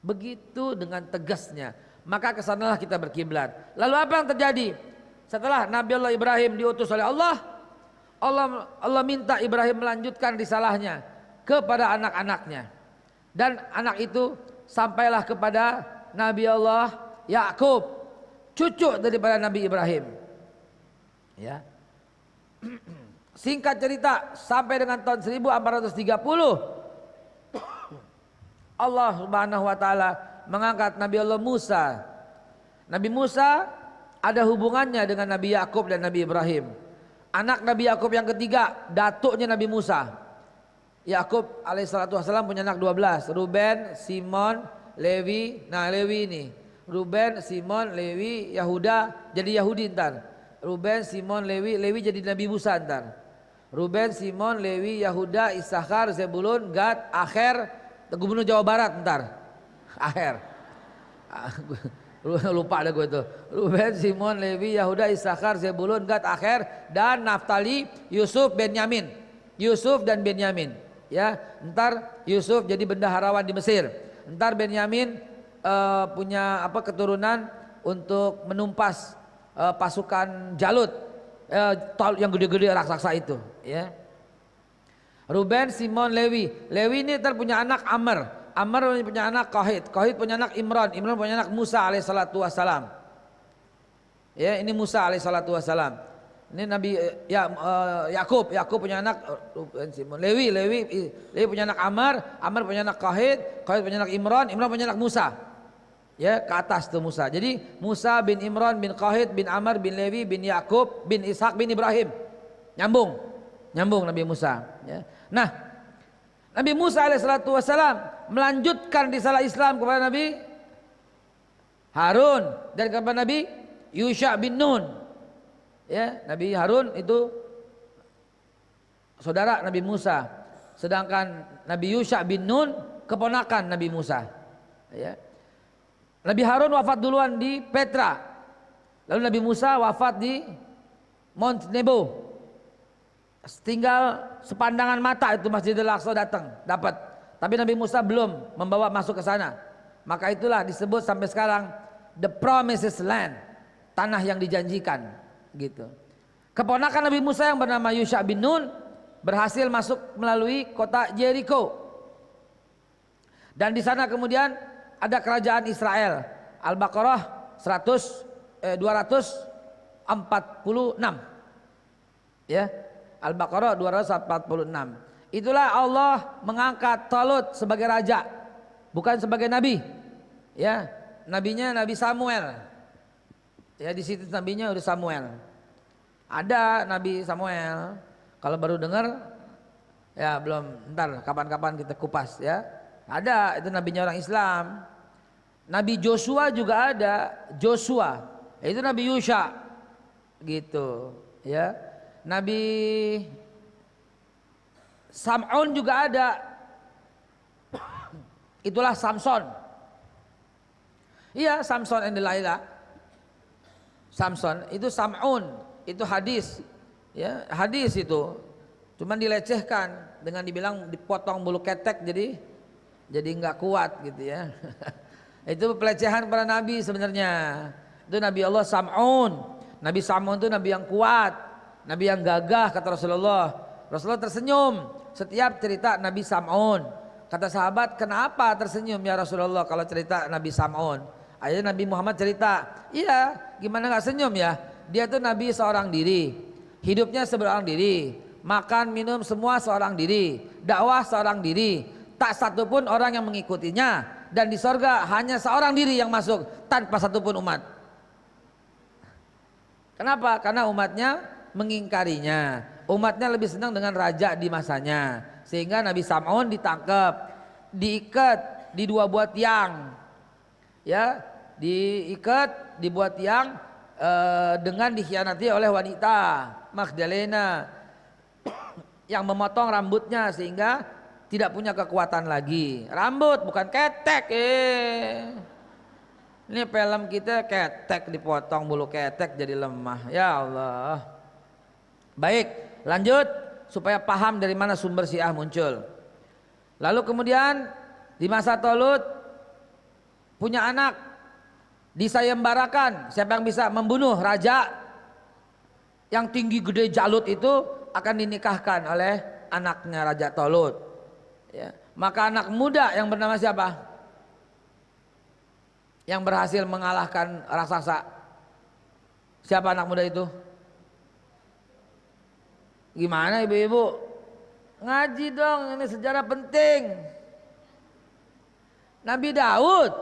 Begitu dengan tegasnya, maka kesanalah kita berkiblat. Lalu apa yang terjadi? Setelah Nabi Allah Ibrahim diutus oleh Allah, Allah minta Ibrahim melanjutkan risalahnya kepada anak-anaknya. Dan anak itu sampailah kepada Nabi Allah Yaqub, cucu daripada Nabi Ibrahim. Ya. Singkat cerita, sampai dengan tahun 1430 Allah Subhanahu wa taala mengangkat Nabi Allah Musa. Nabi Musa ada hubungannya dengan Nabi Yakub dan Nabi Ibrahim. Anak Nabi Yakub yang ketiga, datuknya Nabi Musa. Yakub alaihissalatu wassalam punya anak 12, Ruben, Simon, Lewi. Nah, Lewi ini Ruben, Simon, Lewi, Yahuda jadi Yahudi ntar. Ruben, Simon, Lewi jadi Nabi Musa ntar. Ruben, Simon, Lewi, Yahuda, Isakhar, Zebulun, Gad, Aher, gubernur Jawa Barat ntar. Aher. Lupa ada gue itu. Ruben, Simon, Lewi, Yahuda, Isakhar, Zebulun, Gad, Aher, dan Naftali, Yusuf, Benyamin. Yusuf dan Benyamin. Ya, ntar Yusuf jadi bendaharawan di Mesir. Ntar Benyamin punya keturunan untuk menumpas pasukan Jalut yang gede-gede raksasa itu. Ya. Ruben, Simon, Lewi ini ntar punya anak Amr punya anak Qahit punya anak Imran punya anak Musa alaihissalatu wassalam. Ya, ini Musa alaihissalatu wassalam. Ini Nabi Yakub punya anak Ruben, Simon, Lewi punya anak Amr punya anak Qahit punya anak Imran punya anak Musa. Ya, ke atas tuh Musa. Jadi Musa bin Imran bin Qahit bin Amr bin Lewi bin Yakub bin Ishak bin Ibrahim. Nyambung Nabi Musa. Ya. Nah, Nabi Musa alaihissalatu wassalam melanjutkan risalah Islam kepada Nabi Harun dan kepada Nabi Yusha bin Nun. Ya, Nabi Harun itu saudara Nabi Musa, sedangkan Nabi Yusha bin Nun keponakan Nabi Musa. Ya. Nabi Harun wafat duluan di Petra, lalu Nabi Musa wafat di Mount Nebo. Tinggal sepandangan mata itu Masjidil Aqsa dapat, tapi Nabi Musa belum membawa masuk ke sana. Maka itulah disebut sampai sekarang the promised land, tanah yang dijanjikan, gitu. Keponakan Nabi Musa yang bernama Yusha bin Nun berhasil masuk melalui kota Jericho, dan di sana kemudian ada kerajaan Israel. Al-Baqarah 246. Ya, Al-Baqarah 246. Itulah Allah mengangkat Talut sebagai raja, bukan sebagai nabi. Ya, nabinya Nabi Samuel. Ya, di situ nabinya udah Samuel. Ada Nabi Samuel. Kalau baru dengar ya belum, ntar kapan-kapan kita kupas ya. Ada, itu nabinya orang Islam. Nabi Joshua juga ada, Joshua. Itu Nabi Yusha. Gitu, ya. Nabi Sam'un juga ada. Itulah Samson. Iya, Samson and Delilah. Samson itu Sam'un, itu hadis. Ya, hadis itu. Cuman dilecehkan dengan dibilang dipotong bulu ketek jadi nggak kuat gitu ya. Itu pelecehan para nabi sebenarnya. Itu Nabi Allah Sam'un. Nabi Sam'un itu nabi yang kuat, nabi yang gagah kata Rasulullah. Rasulullah tersenyum setiap cerita Nabi Sam'un. Kata sahabat, kenapa tersenyum ya Rasulullah kalau cerita Nabi Sam'un? Akhirnya Nabi Muhammad cerita, iya gimana nggak senyum ya? Dia tuh nabi seorang diri, hidupnya seorang diri, makan minum semua seorang diri, dakwah seorang diri. Tak satupun orang yang mengikutinya, dan di sorga hanya seorang diri yang masuk tanpa satupun umat. Kenapa? Karena umatnya mengingkarinya. Umatnya lebih senang dengan raja di masanya. Sehingga Nabi Sam'un ditangkap, diikat di dua buah tiang. Ya, diikat di buah tiang dengan dikhianati oleh wanita Magdalena yang memotong rambutnya sehingga tidak punya kekuatan lagi. Rambut bukan ketek. Ini film kita ketek dipotong, bulu ketek jadi lemah. Ya Allah. Baik, lanjut supaya paham dari mana sumber Syiah muncul. Lalu kemudian di masa Talut punya anak, disayembarakan. Siapa yang bisa membunuh raja yang tinggi gede Jalut itu akan dinikahkan oleh anaknya Raja Talut. Ya, maka anak muda yang bernama siapa? Yang berhasil mengalahkan raksasa. Siapa anak muda itu? Gimana ibu-ibu? Ngaji dong, ini sejarah penting. Nabi Daud.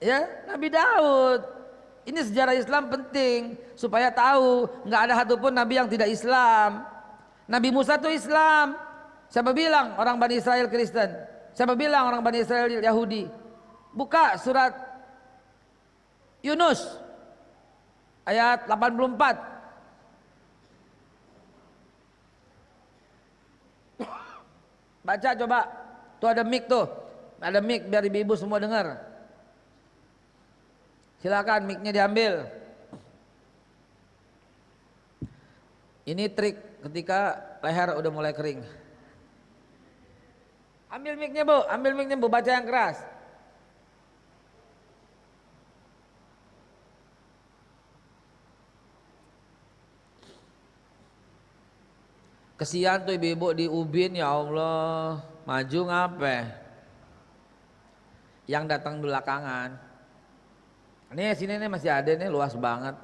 Ya, Nabi Daud. Ini sejarah Islam penting supaya tahu nggak ada satupun nabi yang tidak Islam. Nabi Musa itu Islam. Siapa bilang orang Bani Israel Kristen? Siapa bilang orang Bani Israel Yahudi? Buka surat Yunus ayat 84. Baca coba. Tuh ada mic tuh. Ada mic biar ibu-ibu semua dengar. Silakan mic-nya diambil. Ini trik ketika leher udah mulai kering. Ambil mic-nya Bu, ambil mic-nya Bu, baca yang keras. Kesian tuh ibu-ibu di Ubin, ya Allah, maju ngape? Yang datang belakangan. Nih sini nih masih ada nih, luas banget.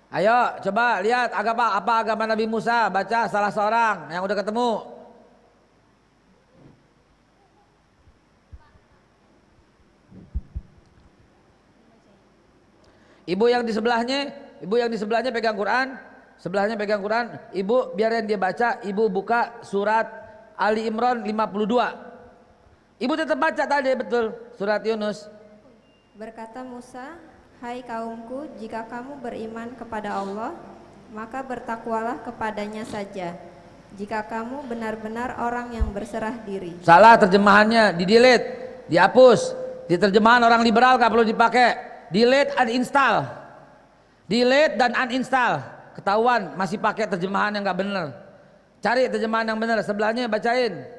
Ayo coba lihat apa agama Nabi Musa, baca salah seorang yang udah ketemu. Ibu yang di sebelahnya pegang Quran, sebelahnya pegang Quran, ibu biarin dia baca, ibu buka surat Ali Imran 52. Ibu tetap baca tadi betul, surat Yunus. Berkata Musa, hai kaumku, jika kamu beriman kepada Allah, maka bertakwalah kepadanya saja. Jika kamu benar-benar orang yang berserah diri. Salah terjemahannya, di-delete, dihapus. Di terjemahan orang liberal gak perlu dipakai. Delete, uninstall. Delete dan uninstall. Ketahuan masih pakai terjemahan yang gak benar. Cari terjemahan yang benar, sebelahnya bacain.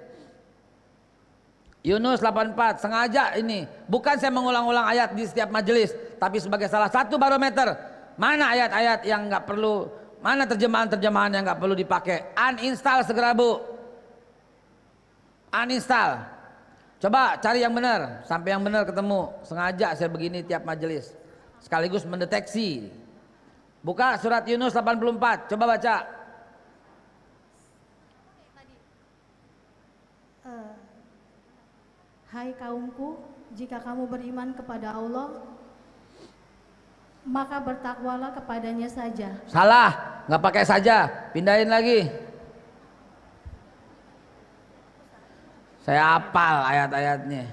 Yunus 84, sengaja ini. Bukan saya mengulang-ulang ayat di setiap majelis, tapi sebagai salah satu barometer. Mana ayat-ayat yang gak perlu, mana terjemahan-terjemahan yang gak perlu dipakai. Uninstall segera Bu. Uninstall. Coba cari yang benar, sampai yang benar ketemu. Sengaja saya begini tiap majelis, sekaligus mendeteksi. Buka surat Yunus 84, coba baca. Hai kaumku, jika kamu beriman kepada Allah, maka bertakwalah kepadanya saja. Salah, nggak pakai saja, pindahin lagi. Saya hafal ayat-ayatnya.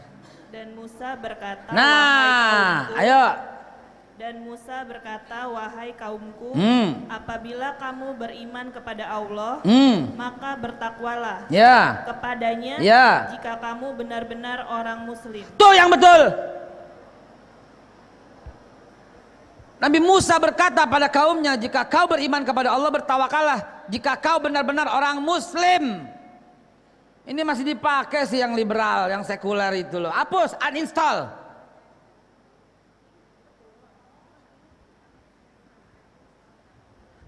Dan Musa berkata, Nah, ayo. Dan Musa berkata, wahai kaumku, apabila kamu beriman kepada Allah, maka bertakwalah kepadanya jika kamu benar-benar orang muslim. Tuh yang betul. Nabi Musa berkata pada kaumnya, jika kau beriman kepada Allah, bertawakallah jika kau benar-benar orang muslim. Ini masih dipakai sih yang liberal, yang sekuler itu loh. Hapus, uninstall.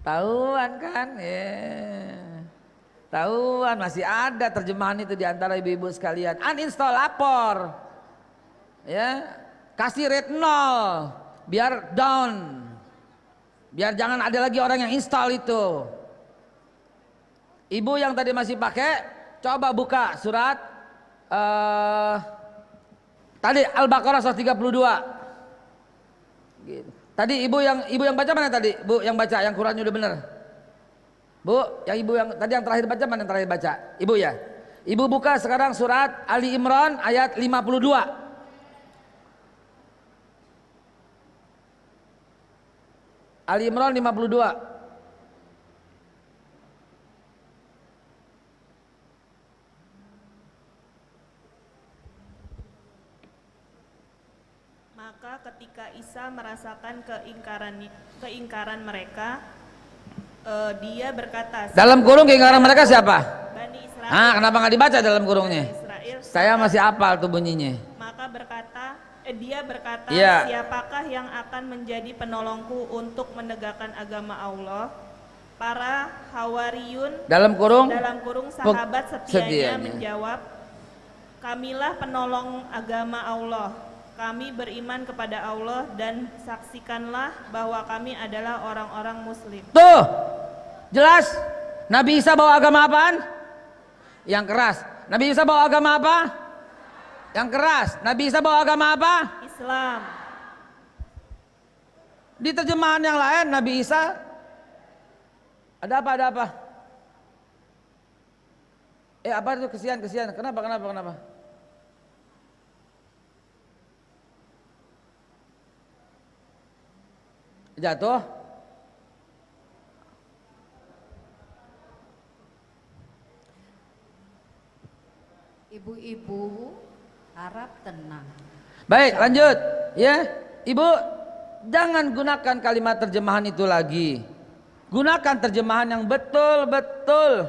Tahuan kan? Tahuan, masih ada terjemahan itu di antara ibu-ibu sekalian. Uninstall, lapor. Ya, kasih rate 0 biar down. Biar jangan ada lagi orang yang install itu. Ibu yang tadi masih pakai, coba buka surat tadi Al-Baqarah 132. Gitu. Tadi ibu yang baca mana tadi? Bu yang baca yang Qurannya udah bener. Bu, yang ibu yang tadi yang terakhir baca mana yang terakhir baca? Ibu ya. Ibu buka sekarang surat Ali Imran ayat 52. Ali Imran 52. Maka ketika Isa merasakan keingkaran mereka, dia berkata, dalam kurung keingkaran mereka siapa? Bani Israel. Ah, kenapa nggak dibaca dalam kurungnya? Israel, Saya masih hafal tuh bunyinya. Maka dia berkata, Iya. siapakah yang akan menjadi penolongku untuk menegakkan agama Allah? Para Hawariyun Dalam kurung sahabat setianya menjawab, kamilah penolong agama Allah. Kami beriman kepada Allah dan saksikanlah bahwa kami adalah orang-orang muslim. Tuh, jelas. Nabi Isa bawa agama apaan? Yang keras. Nabi Isa bawa agama apa? Yang keras. Nabi Isa bawa agama apa? Islam. Di terjemahan yang lain Nabi Isa ada apa? Apa itu kesian? Kenapa? Jatuh. Ibu-ibu harap tenang. Baik, lanjut. Ya, Ibu, jangan gunakan kalimat terjemahan itu lagi. Gunakan terjemahan yang betul-betul.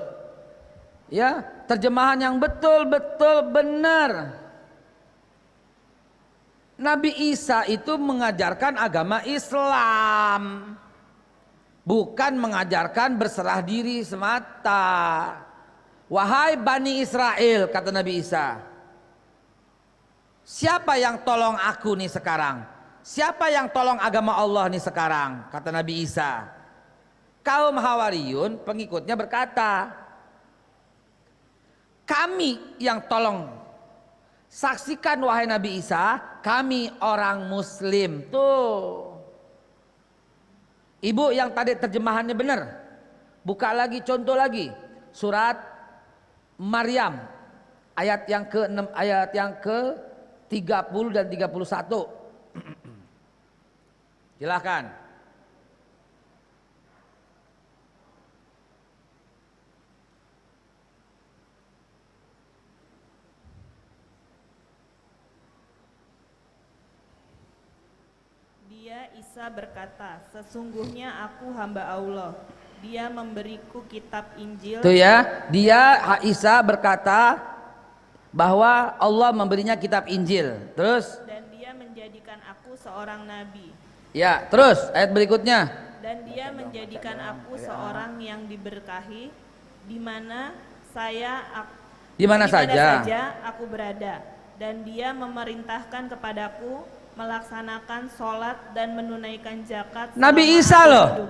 Ya, terjemahan yang betul-betul benar. Nabi Isa itu mengajarkan agama Islam, bukan mengajarkan berserah diri semata. Wahai Bani Israel, kata Nabi Isa, siapa yang tolong aku nih sekarang? Siapa yang tolong agama Allah nih sekarang? Kata Nabi Isa. Kaum Hawariyun pengikutnya berkata, kami yang tolong. Saksikan wahai Nabi Isa, kami orang Muslim. Tuh. Ibu yang tadi terjemahannya benar. Buka lagi, contoh lagi. Surat Maryam ayat yang ke-6, ayat yang ke-30 dan 31. Silakan. Dia Isa berkata, sesungguhnya aku hamba Allah. Dia memberiku kitab Injil. Tuh ya, dia Isa berkata bahwa Allah memberinya kitab Injil. Terus? Dan dia menjadikan aku seorang nabi. Ya, terus ayat berikutnya. Dan dia menjadikan aku seorang yang diberkahi, di mana saja aku berada. Dan dia memerintahkan kepadaku melaksanakan sholat dan menunaikan zakat. Nabi Isa loh.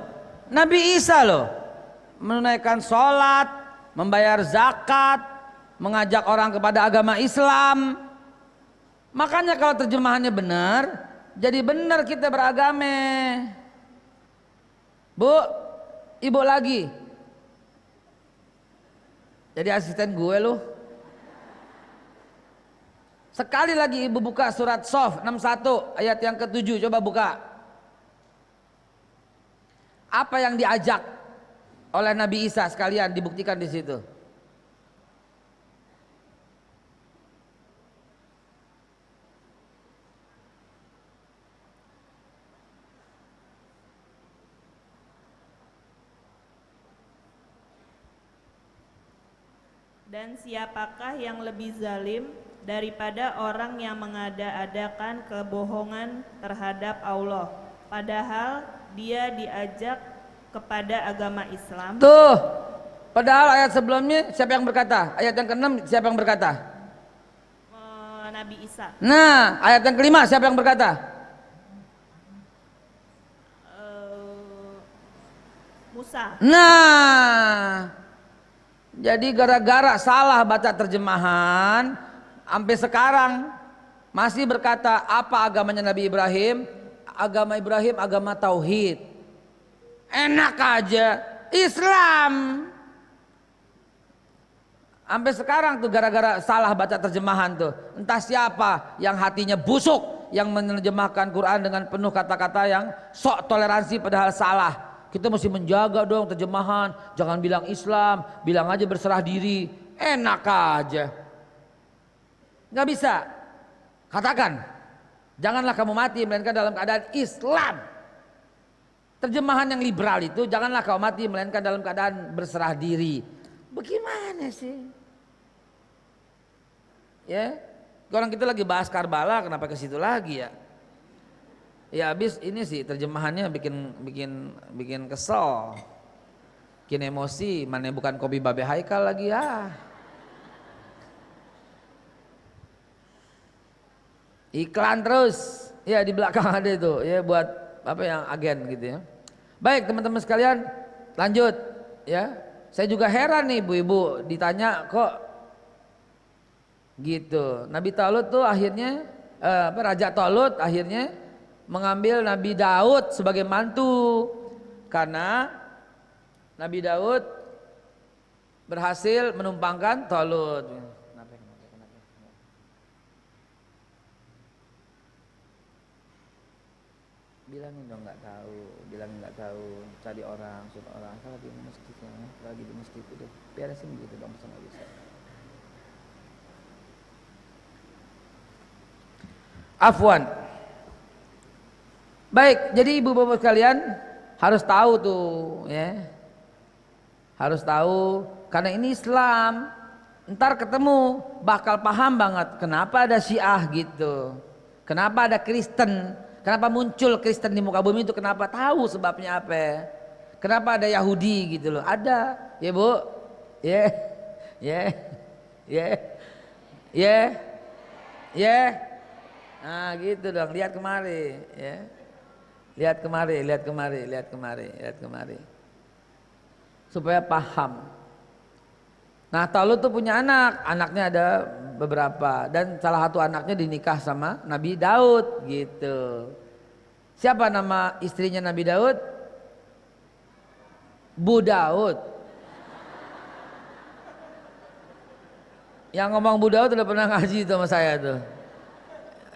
Nabi Isa loh, menunaikan sholat, membayar zakat, mengajak orang kepada agama Islam. Makanya kalau terjemahannya benar, jadi benar kita beragama. Bu, ibu lagi. Jadi asisten gue loh. Sekali lagi ibu buka surat Sof 61 ayat yang ke-7, coba buka. Apa yang diajak oleh Nabi Isa sekalian dibuktikan di situ. Dan siapakah yang lebih zalim daripada orang yang mengada-adakan kebohongan terhadap Allah, padahal dia diajak kepada agama Islam. Tuh, padahal ayat sebelumnya siapa yang berkata? Ayat yang ke-6 siapa yang berkata? Nabi Isa. Nah, ayat yang ke-5 siapa yang berkata? Musa. Nah, jadi gara-gara salah baca terjemahan, sampai sekarang masih berkata apa agamanya Nabi Ibrahim? Agama Ibrahim agama tauhid. Enak aja, Islam. Sampai sekarang tuh gara-gara salah baca terjemahan tuh. Entah siapa yang hatinya busuk, yang menerjemahkan Quran dengan penuh kata-kata yang sok toleransi padahal salah. Kita mesti menjaga dong terjemahan. Jangan bilang Islam, bilang aja berserah diri. Enak aja. Nggak bisa. Katakan. Janganlah kamu mati melainkan dalam keadaan Islam. Terjemahan yang liberal itu, janganlah kamu mati melainkan dalam keadaan berserah diri. Bagaimana sih? Ya, orang kita lagi bahas Karbala, kenapa ke situ lagi ya? Ya habis ini sih terjemahannya bikin kesel, bikin emosi. Mana bukan kopi Babe Haikal lagi ya? Iklan terus, ya di belakang ada itu, ya buat apa yang agen gitu ya. Baik teman-teman sekalian, lanjut ya. Saya juga heran nih ibu-ibu ditanya kok gitu. Nabi Talut tuh akhirnya Raja Talut akhirnya mengambil Nabi Daud sebagai mantu karena Nabi Daud berhasil menumpangkan Talut. Bilangin dong nggak tahu. bilang nggak tahu, cari orang, suruh orang, kalau lagi di masjid ya, lagi di masjid udah beresin gitu dong, masa nggak bisa. Afwan. Baik, jadi ibu bapak sekalian harus tahu tuh, ya, harus tahu karena ini Islam. Ntar ketemu bakal paham banget kenapa ada Syiah gitu, kenapa ada Kristen, kenapa muncul Kristen di muka bumi itu, kenapa, tahu sebabnya apa, kenapa ada Yahudi gitu loh, ada, ya bu, ya, ya, ya, ya, ya, nah gitu dong, lihat kemari, ya, lihat kemari, lihat kemari, lihat kemari, lihat kemari, supaya paham. Nah, Talut tuh punya anak, anaknya ada beberapa dan salah satu anaknya dinikah sama Nabi Daud gitu. Siapa nama istrinya Nabi Daud? Bu Daud. Yang ngomong Bu Daud udah pernah ngaji tuh sama saya tuh.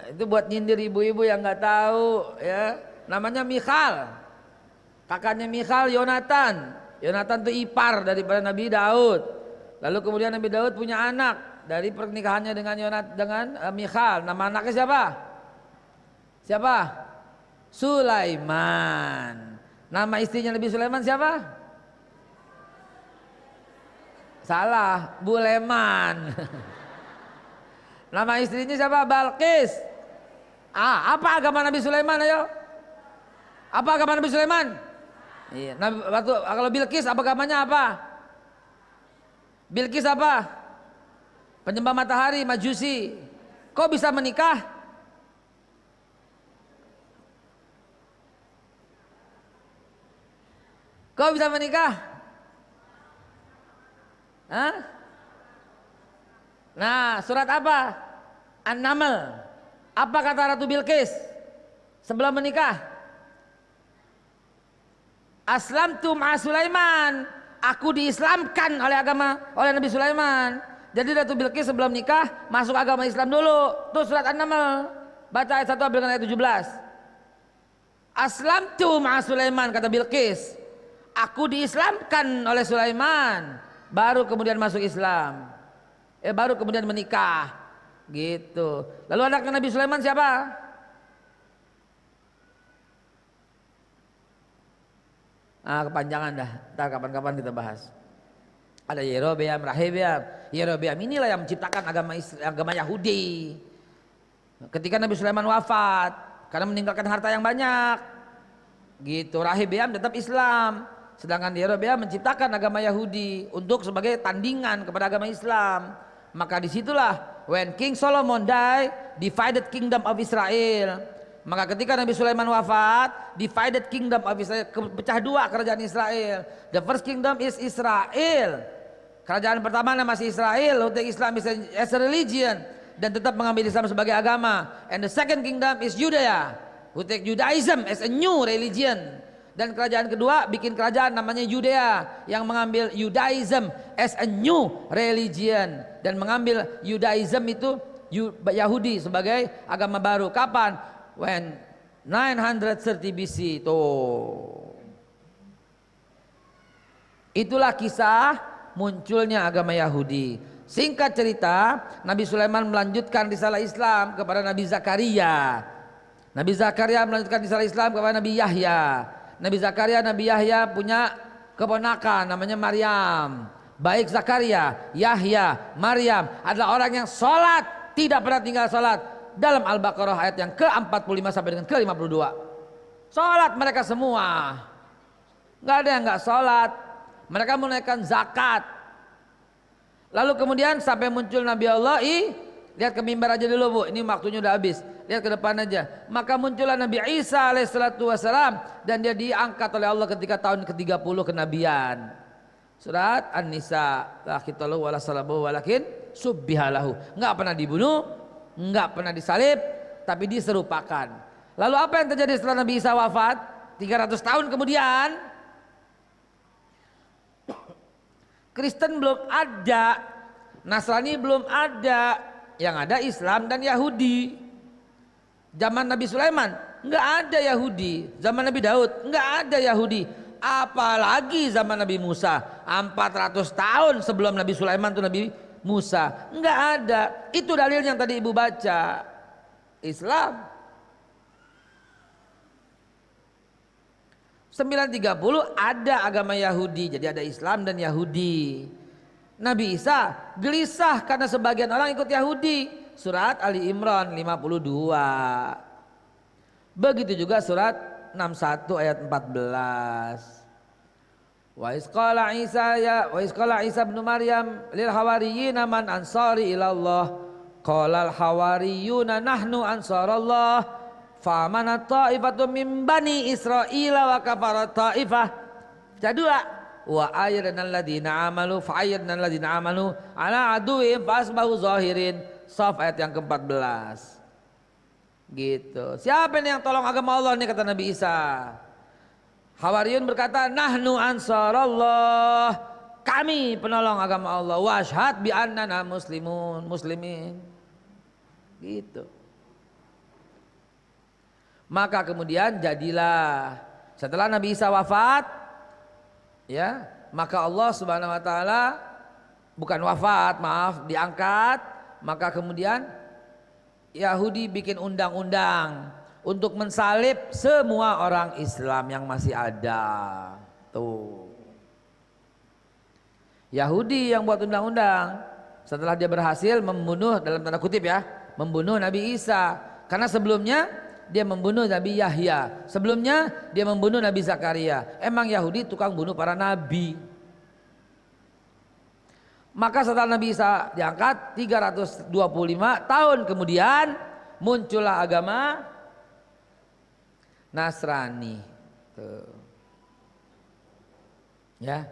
Itu buat nyindir ibu-ibu yang nggak tahu ya. Namanya Michal. Kakaknya Michal Yonatan. Yonatan tuh ipar daripada Nabi Daud. Lalu kemudian Nabi Daud punya anak dari pernikahannya dengan Michal. Nama anaknya siapa? Siapa? Sulaiman. Nama istrinya Nabi Sulaiman siapa? Salah, Buleman. Nama istrinya siapa? Balqis. Apa agama Nabi Sulaiman ayo? Apa agama Nabi Sulaiman? Iya. Waktu kalau Bilqis apa agamanya apa? Bilqis apa? Penyembah matahari, Majusi. Kok bisa menikah? Kok bisa menikah? Hah? Nah, surat apa? An-Naml. Apa kata Ratu Bilqis sebelum menikah? Aslamtu ma'a Sulaiman. Aku diislamkan oleh Nabi Sulaiman. Jadi Ratu Bilqis sebelum nikah masuk agama Islam dulu. Tuh surat An-Naml. Baca ayat 1 ambil ayat 17. Aslamtu ma'a Sulaiman kata Bilqis. Aku diislamkan oleh Sulaiman. Baru kemudian masuk Islam. Baru kemudian menikah. Gitu. Lalu anaknya Nabi Sulaiman siapa? Kepanjangan dah, ntar kapan-kapan kita bahas. Ada Yerobeam, Rehabeam. Yerobeam inilah yang menciptakan agama Yahudi. Ketika Nabi Sulaiman wafat, karena meninggalkan harta yang banyak, gitu. Rehabeam tetap Islam, sedangkan Yerobeam menciptakan agama Yahudi untuk sebagai tandingan kepada agama Islam. Maka disitulah when King Solomon died, divided kingdom of Israel. Maka ketika Nabi Sulaiman wafat, divided kingdom of Israel, pecah dua kerajaan Israel. The first kingdom is Israel. Kerajaan pertama masih Israel, who take Islam as a religion dan tetap mengambil Islam sebagai agama. And the second kingdom is Judea, who take Judaism as a new religion. Dan kerajaan kedua bikin kerajaan namanya Judea yang mengambil Judaism as a new religion dan mengambil Judaism itu Yahudi sebagai agama baru. Kapan? When 930 BC tuh. Itulah kisah munculnya agama Yahudi. Singkat cerita, Nabi Sulaiman melanjutkan risalah Islam kepada Nabi Zakaria. Nabi Zakaria melanjutkan risalah Islam kepada Nabi Yahya. Nabi Zakaria, Nabi Yahya punya keponakan namanya Maryam. Baik Zakaria, Yahya, Maryam adalah orang yang sholat, tidak pernah tinggal sholat. Dalam Al-Baqarah ayat yang ke-45 sampai dengan ke-52. Sholat mereka semua. Gak ada yang gak sholat. Mereka menunaikan zakat. Lalu kemudian sampai muncul Nabi Allah. Lihat ke mimbar aja dulu bu. Ini waktunya udah habis. Lihat ke depan aja. Maka muncullah Nabi Isa alaihissalatu wassalam. Dan dia diangkat oleh Allah ketika tahun ke-30 kenabian. Surat An-Nisa. La khitalahu wa la salabu walakin subbihalahu. Gak pernah dibunuh. Enggak pernah disalib, tapi diserupakan. Lalu apa yang terjadi setelah Nabi Isa wafat? 300 tahun kemudian, Kristen belum ada, Nasrani belum ada, yang ada Islam dan Yahudi. Zaman Nabi Sulaiman nggak ada Yahudi. Zaman Nabi Daud nggak ada Yahudi. Apalagi zaman Nabi Musa, 400 tahun sebelum Nabi Sulaiman itu Nabi Musa, nggak ada. Itu dalil yang tadi ibu baca. Islam 930 ada agama Yahudi, jadi ada Islam dan Yahudi. Nabi Isa gelisah karena sebagian orang ikut Yahudi. Surat Ali Imran 52. Begitu juga surat 61 ayat 14. Wa isqala Isa bin Maryam lil hawariyina man ansari ilallah qala al hawariyuna nahnu ansarallah famana ta'ifatu min bani Israila wa kafara ta'ifah. Kedua, wa ayyadna alladziina amanu fa ayyadna alladziina amanu ala aduwwihim fa asbahu zahirin. Shaf ayat yang ke-14. Gitu. Siapa ini yang tolong agama Allah nih kata Nabi Isa? Hawariyun berkata, nahnu ansarallah, kami penolong agama Allah. Washhad bi annana muslimin. Gitu. Maka kemudian jadilah setelah Nabi Isa wafat, ya, maka Allah Subhanahu wa taala bukan wafat, maaf, diangkat, maka kemudian Yahudi bikin undang-undang untuk mensalib semua orang Islam yang masih ada. Tuh. Yahudi yang buat undang-undang setelah dia berhasil membunuh, dalam tanda kutip ya, membunuh Nabi Isa. Karena sebelumnya dia membunuh Nabi Yahya, sebelumnya dia membunuh Nabi Zakaria. Emang Yahudi tukang bunuh para nabi. Maka setelah Nabi Isa diangkat 325 tahun kemudian muncullah agama Nasrani. Tuh. Ya.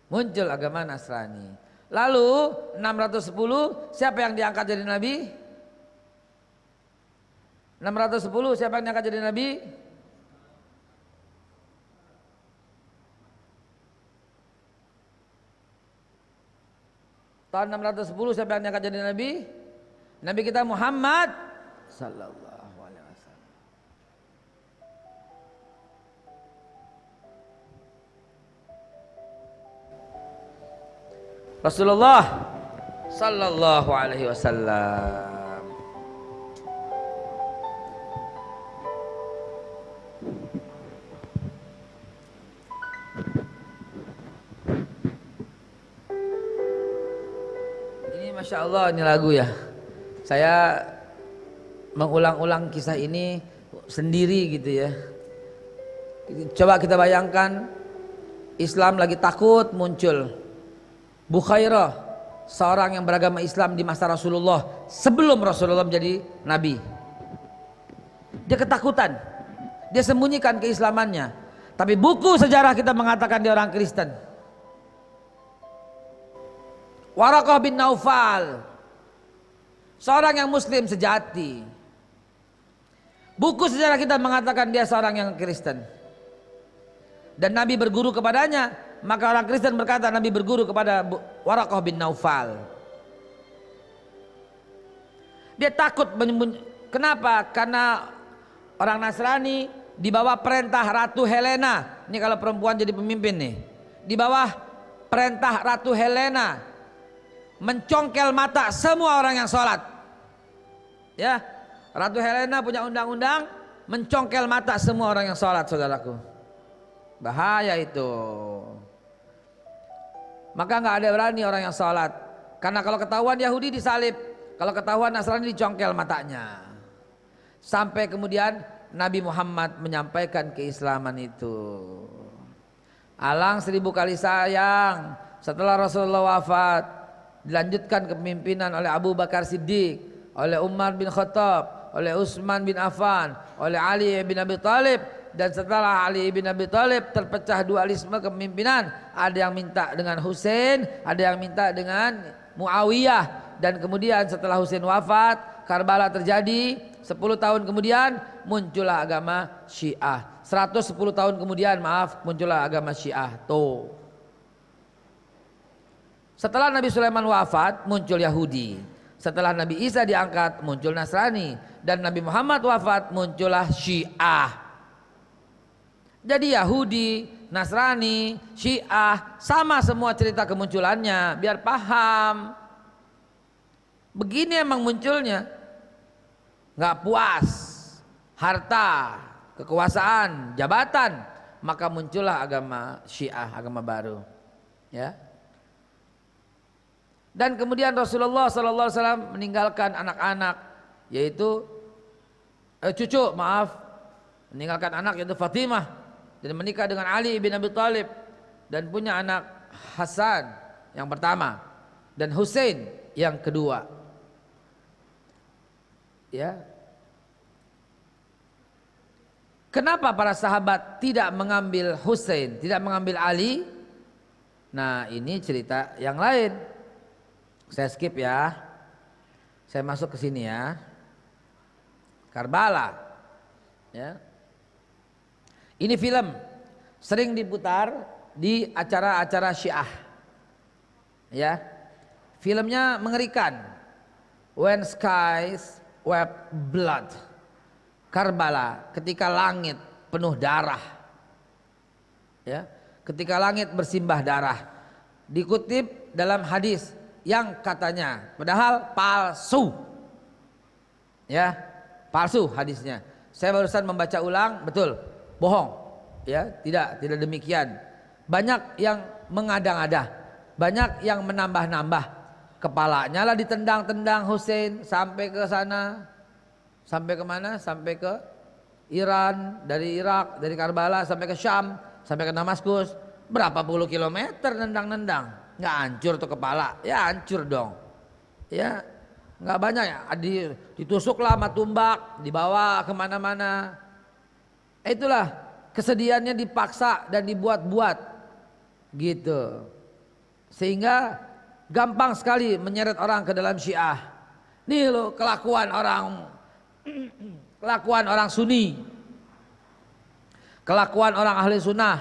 Muncul agama Nasrani. Lalu 610 siapa yang diangkat jadi nabi? 610 siapa yang diangkat jadi nabi? Tahun 610 siapa yang diangkat jadi nabi? Nabi kita Muhammad sallallahu alaihi wasallam. Rasulullah sallallahu alaihi wasallam. Masya Allah ini lagu ya. Saya mengulang-ulang kisah ini sendiri gitu ya. Coba kita bayangkan Islam lagi takut muncul. Bukhairah, seorang yang beragama Islam di masa Rasulullah sebelum Rasulullah menjadi nabi. Dia ketakutan. Dia sembunyikan keislamannya. Tapi buku sejarah kita mengatakan dia orang Kristen. Waraqah bin Naufal, seorang yang muslim sejati. Buku sejarah kita mengatakan dia seorang yang Kristen. Dan Nabi berguru kepadanya, maka orang Kristen berkata Nabi berguru kepada Waraqah bin Naufal. Dia takut kenapa? Karena orang Nasrani di bawah perintah Ratu Helena. Ini kalau perempuan jadi pemimpin nih. Di bawah perintah Ratu Helena mencongkel mata semua orang yang sholat. Ya, Ratu Helena punya undang-undang mencongkel mata semua orang yang sholat, saudaraku. Bahaya itu. Maka nggak ada berani orang yang sholat. Karena kalau ketahuan Yahudi disalib, kalau ketahuan Nasrani dicongkel matanya. Sampai kemudian Nabi Muhammad menyampaikan keislaman itu. Alang 1000 kali sayang setelah Rasulullah wafat. Dilanjutkan kepemimpinan oleh Abu Bakar Siddiq, oleh Umar bin Khattab, oleh Utsman bin Affan, oleh Ali bin Abi Thalib. Dan setelah Ali bin Abi Thalib terpecah dualisme kepemimpinan, ada yang minta dengan Husain, ada yang minta dengan Muawiyah. Dan kemudian setelah Husain wafat, Karbala terjadi, 10 tahun kemudian muncullah agama Syiah. 110 tahun kemudian muncullah agama Syiah. Tuh. Setelah Nabi Sulaiman wafat muncul Yahudi. Setelah Nabi Isa diangkat muncul Nasrani, dan Nabi Muhammad wafat muncullah Syiah. Jadi Yahudi, Nasrani, Syiah sama semua cerita kemunculannya, biar paham. Begini emang munculnya. Nggak puas, harta, kekuasaan, jabatan, maka muncullah agama Syiah, agama baru. Ya. Dan kemudian Rasulullah SAW meninggalkan anak-anak, yaitu meninggalkan anak yaitu Fatimah, dan menikah dengan Ali bin Abi Thalib, dan punya anak Hasan yang pertama dan Hussein yang kedua. Ya. Kenapa para sahabat tidak mengambil Hussein, tidak mengambil Ali? Nah, ini cerita yang lain. Saya skip ya. Saya masuk ke sini ya. Karbala. Ya. Ini film sering diputar di acara-acara Syiah. Ya. Filmnya mengerikan. When Skies Wept Blood. Karbala, ketika langit penuh darah. Ya, ketika langit bersimbah darah. Dikutip dalam hadis yang katanya padahal palsu. Ya, palsu hadisnya. Saya barusan membaca ulang, betul, bohong. Ya, tidak demikian. Banyak yang mengada-ngada, banyak yang menambah-nambah. Kepalanya lah ditendang-tendang Hussein sampai ke sana. Sampai ke mana? Sampai ke Iran, dari Irak, dari Karbala sampai ke Syam, sampai ke Damaskus. Berapa puluh kilometer nendang-nendang. Nggak hancur tuh kepala, ya hancur dong. Ya, nggak banyak ya. Ditusuklah sama tumbak, dibawa kemana-mana. Itulah kesedihannya dipaksa dan dibuat-buat, gitu. Sehingga gampang sekali menyeret orang ke dalam Syiah. Nih loh kelakuan orang Sunni, kelakuan orang ahli sunnah.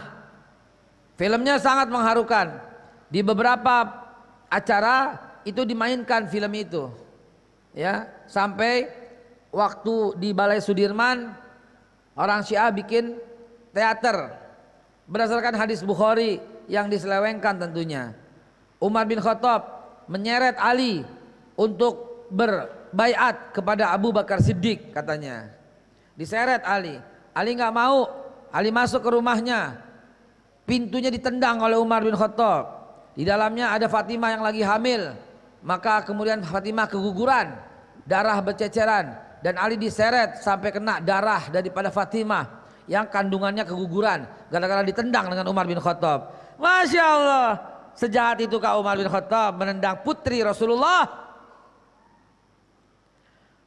Filmnya sangat mengharukan. Di beberapa acara itu dimainkan film itu, ya, sampai waktu di Balai Sudirman orang Syiah bikin teater berdasarkan hadis Bukhari yang diselewengkan tentunya. Umar bin Khattab menyeret Ali untuk berbaiat kepada Abu Bakar Siddiq katanya. Diseret Ali nggak mau. Ali masuk ke rumahnya, pintunya ditendang oleh Umar bin Khattab. Di dalamnya ada Fatimah yang lagi hamil. Maka kemudian Fatimah keguguran, darah berceceran, dan Ali diseret sampai kena darah daripada Fatimah yang kandungannya keguguran gara-gara ditendang dengan Umar bin Khattab. Masya Allah, sejahat itu Kak Umar bin Khattab menendang putri Rasulullah.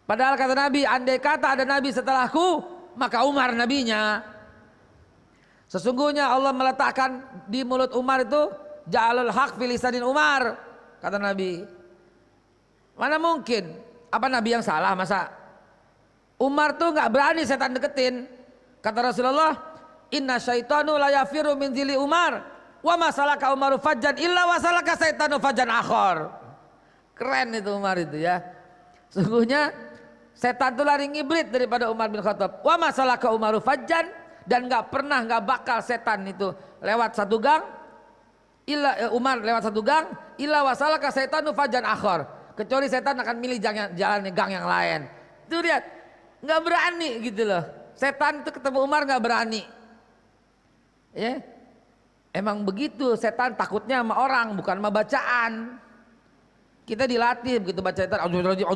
Padahal kata Nabi, andai kata ada Nabi setelahku, maka Umar nabinya. Sesungguhnya Allah meletakkan di mulut Umar itu ja'alul haq fi lisanin Umar, kata Nabi. Mana mungkin? Apa Nabi yang salah masa? Umar tuh nggak berani setan deketin. Kata Rasulullah, inna syaitanu la yafiru min zili Umar, wa masalaka Umaru fajjan illa wasalaka syaitanu fajjan akhor. Keren itu Umar itu ya. Sungguhnya setan tuh lari ngibrit daripada Umar bin Khattab. Wa masalaka Umaru fajjan, dan nggak bakal setan itu lewat satu gang. Umar lewat satu gang, illa wasalaka saitanu fajan akhor, kecuali setan akan milih jalan gang yang lain. Tuh lihat, nggak berani gitu loh. Setan itu ketemu Umar nggak berani. Ya, emang begitu. Setan takutnya sama orang, bukan sama bacaan. Kita dilatih begitu baca setan, auzubillahi.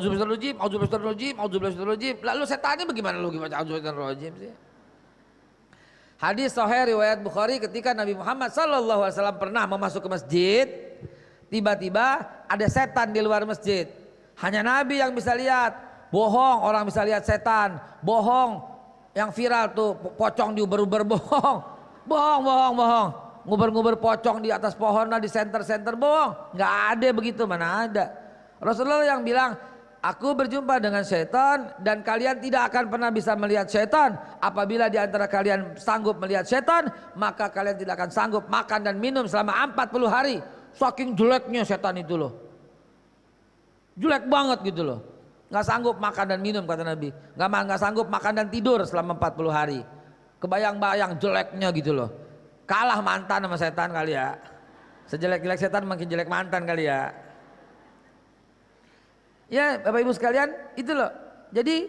Lalu setannya bagaimana lu baca auzubillahi sih? Hadis sahih riwayat Bukhari, ketika Nabi Muhammad SAW pernah mau masuk ke masjid, tiba-tiba ada setan di luar masjid. Hanya Nabi yang bisa lihat. Bohong, orang bisa lihat setan. Bohong, yang viral tuh pocong diuber-uber, bohong. Bohong. Nguber-nguber pocong di atas pohon lah, di senter-senter, bohong. Nggak ada begitu, mana ada. Rasulullah yang bilang, aku berjumpa dengan setan dan kalian tidak akan pernah bisa melihat setan. Apabila di antara kalian sanggup melihat setan, maka kalian tidak akan sanggup makan dan minum selama 40 hari. Saking jeleknya setan itu loh. Jelek banget gitu loh. Nggak sanggup makan dan minum kata Nabi. Nggak sanggup makan dan tidur selama 40 hari. Kebayang-bayang jeleknya gitu loh. Kalah mantan sama setan kali ya. Sejelek-jelek setan makin jelek mantan kali ya. Ya Bapak Ibu sekalian itu loh. Jadi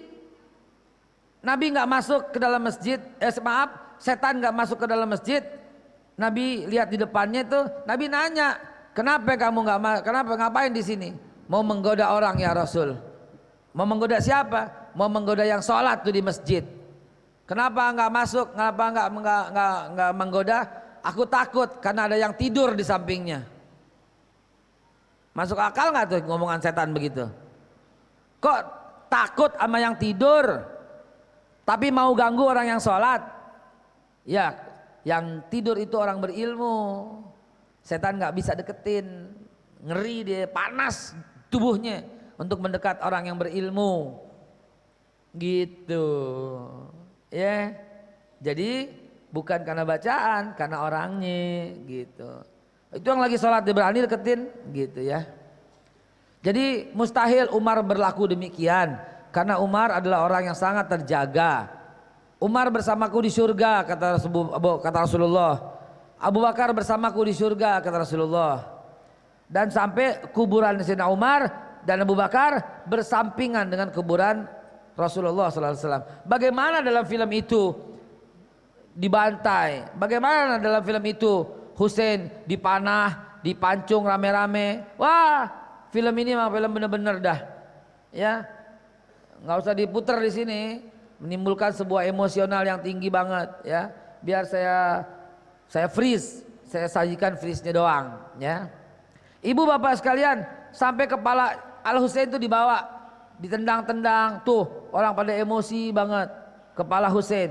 Nabi nggak masuk ke dalam masjid. Setan nggak masuk ke dalam masjid. Nabi lihat di depannya itu. Nabi nanya, kenapa kamu kenapa ngapain di sini? Mau menggoda orang ya Rasul. Mau menggoda siapa? Mau menggoda yang sholat tuh di masjid. Kenapa nggak masuk? Kenapa nggak menggoda? Aku takut karena ada yang tidur di sampingnya. Masuk akal nggak tuh ngomongan setan begitu? Kok takut sama yang tidur, tapi mau ganggu orang yang sholat? Ya, yang tidur itu orang berilmu. Setan nggak bisa deketin, ngeri dia, panas tubuhnya untuk mendekat orang yang berilmu. Gitu. Ya, jadi bukan karena bacaan, karena orangnya gitu. Itu yang lagi sholat dia berani deketin gitu ya. Jadi mustahil Umar berlaku demikian, karena Umar adalah orang yang sangat terjaga. Umar bersamaku di surga kata Rasulullah. Abu Bakar bersamaku di surga kata Rasulullah. Dan sampai kuburan Sayyidina Umar dan Abu Bakar bersampingan dengan kuburan Rasulullah SAW. Bagaimana dalam film itu dibantai? Bagaimana dalam film itu Husain dipanah, dipancung rame-rame? Wah, film ini memang film bener-bener dah. Ya, nggak usah diputer di sini, menimbulkan sebuah emosional yang tinggi banget. Ya, biar saya freeze, saya sajikan freeze-nya doang. Ya, ibu bapak sekalian, sampai kepala Al Husain itu dibawa, ditendang-tendang, tuh orang pada emosi banget, kepala Husain.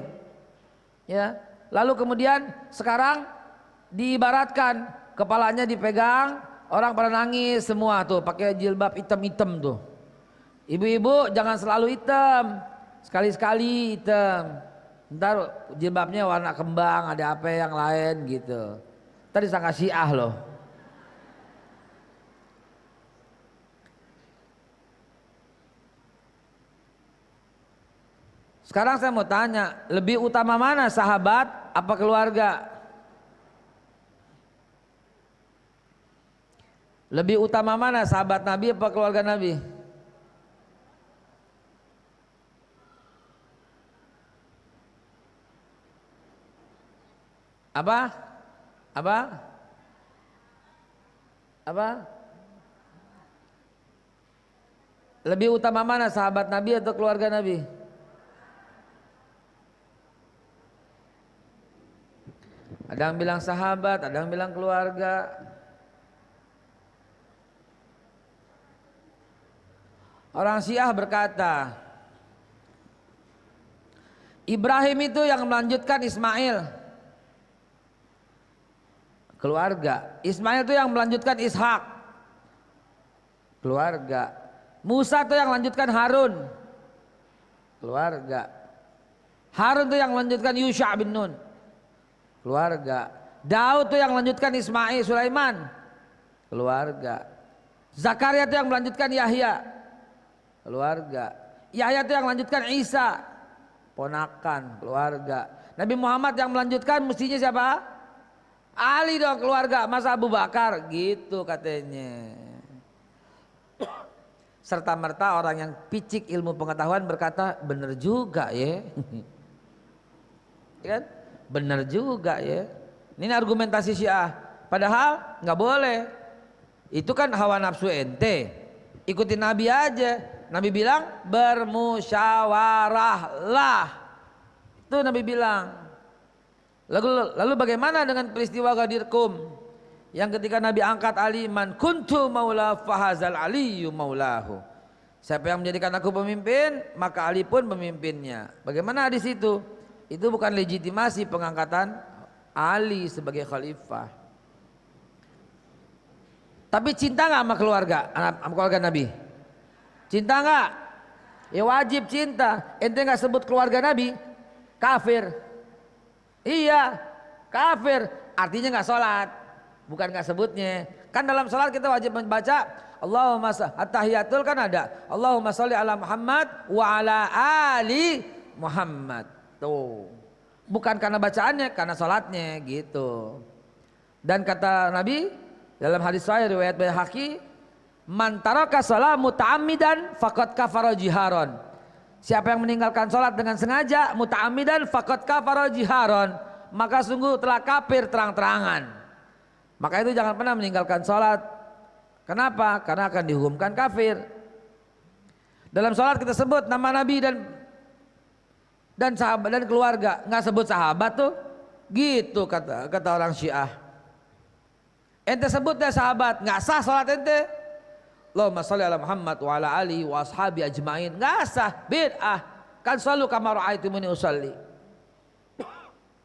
Ya, lalu kemudian sekarang diibaratkan kepalanya dipegang, orang pada nangis semua tuh, pakai jilbab hitam-hitam tuh. Ibu-ibu jangan selalu hitam, sekali-sekali hitam. Ntar jilbabnya warna kembang, ada apa yang lain gitu. Ntar disangka Syiah loh. Sekarang saya mau tanya, lebih utama mana sahabat apa keluarga? Lebih utama mana sahabat Nabi apa keluarga Nabi? Apa? Apa? Apa? Lebih utama mana sahabat Nabi atau keluarga Nabi? Ada yang bilang sahabat, ada yang bilang keluarga. Orang Syiah berkata, Ibrahim itu yang melanjutkan Ismail, keluarga. Ismail itu yang melanjutkan Ishak, keluarga. Musa itu yang melanjutkan Harun, keluarga. Harun itu yang melanjutkan Yusha bin Nun, keluarga. Daud itu yang melanjutkan Ismail, Sulaiman, keluarga. Zakaria itu yang melanjutkan Yahya, keluarga. Yahya itu yang melanjutkan Isa, ponakan, keluarga. Nabi Muhammad yang melanjutkan mestinya siapa? Ali dong, keluarga. Masa Abu Bakar gitu katanya. Serta merta orang yang picik ilmu pengetahuan berkata benar juga ya. Kan? Benar juga ya. Ini argumentasi Syiah. Padahal nggak boleh. Itu kan hawa nafsu ente. Ikutin Nabi aja. Nabi bilang bermusyawarahlah. Itu Nabi bilang. Lalu bagaimana dengan peristiwa Ghadir Qum yang ketika Nabi angkat Ali, man kuntu maula fahazal aliyu maulahu. Siapa yang menjadikan aku pemimpin, maka Ali pun pemimpinnya. Bagaimana di situ? Itu bukan legitimasi pengangkatan Ali sebagai khalifah. Tapi cinta nggak sama keluarga Nabi? Cinta nggak? Ya wajib cinta. Ente nggak sebut keluarga Nabi, kafir. Iya, kafir. Artinya nggak sholat. bukan nggak sebutnya. Kan dalam salat kita wajib membaca Allahumma at-tahiyatul kan ada Allahumma sholli ala Muhammad wa ala ali Muhammad. Tuh. Bukan karena bacaannya, karena salatnya gitu. Dan kata Nabi dalam hadis sahih riwayat Baihaqi, man taraka shalah muta'ammidan faqad kafara jiharon. Siapa yang meninggalkan salat dengan sengaja muta'ammidan faqad kafara jiharon, maka sungguh telah kafir terang-terangan. Maka itu jangan pernah meninggalkan salat. Kenapa? Karena akan dihukumkan kafir. Dalam salat kita sebut nama Nabi dan sahabat dan keluarga, nggak sebut sahabat tuh. Gitu kata orang Syiah. Ente sebut deh sahabat, nggak sah salat ente. Allahumma sholli ala Muhammad wa ala alihi wa ashabi ajmain, nggak sah, bid'ah. Kan selalu kama ra'aitumuni usolli.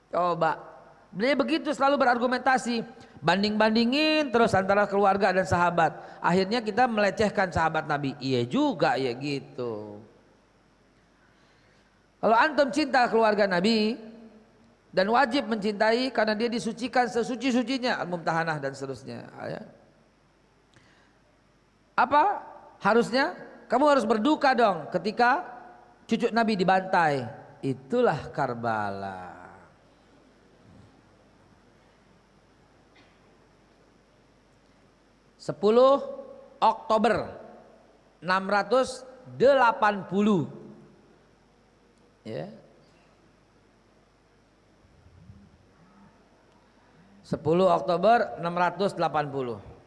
Coba, dia begitu selalu berargumentasi, banding-bandingin terus antara keluarga dan sahabat. Akhirnya kita melecehkan sahabat Nabi. Iya juga ya gitu. Kalau antum cinta keluarga Nabi dan wajib mencintai karena dia disucikan sesuci-sucinya, al-mumtahanah dan seterusnya. Apa harusnya? Kamu harus berduka dong ketika cucu Nabi dibantai. Itulah Karbala. Oktober 680 ya. 10 Oktober 680.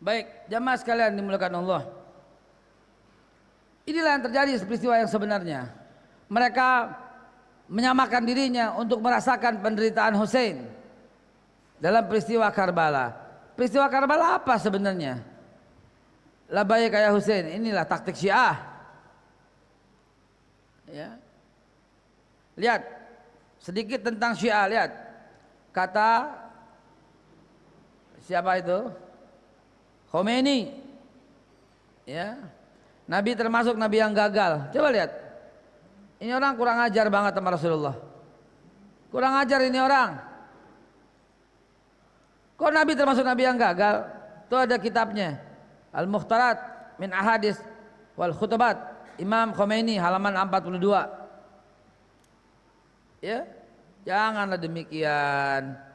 Baik, jamaah sekalian dimuliakan Allah. Inilah yang terjadi peristiwa yang sebenarnya. Mereka menyamakan dirinya untuk merasakan penderitaan Hussein dalam peristiwa Karbala. Peristiwa Karbala apa sebenarnya? Labbaik ya Hussein, inilah taktik Syiah. Ya. Lihat sedikit tentang Syiah, lihat. Kata siapa itu? Khomeini, ya, Nabi termasuk Nabi yang gagal. Coba lihat, ini orang kurang ajar banget sama Rasulullah. Kurang ajar ini orang. Kok Nabi termasuk Nabi yang gagal? Itu ada kitabnya, Al-Mukhtarat min Ahadis wal Khutubat, Imam Khomeini halaman 42. Ya, janganlah demikian.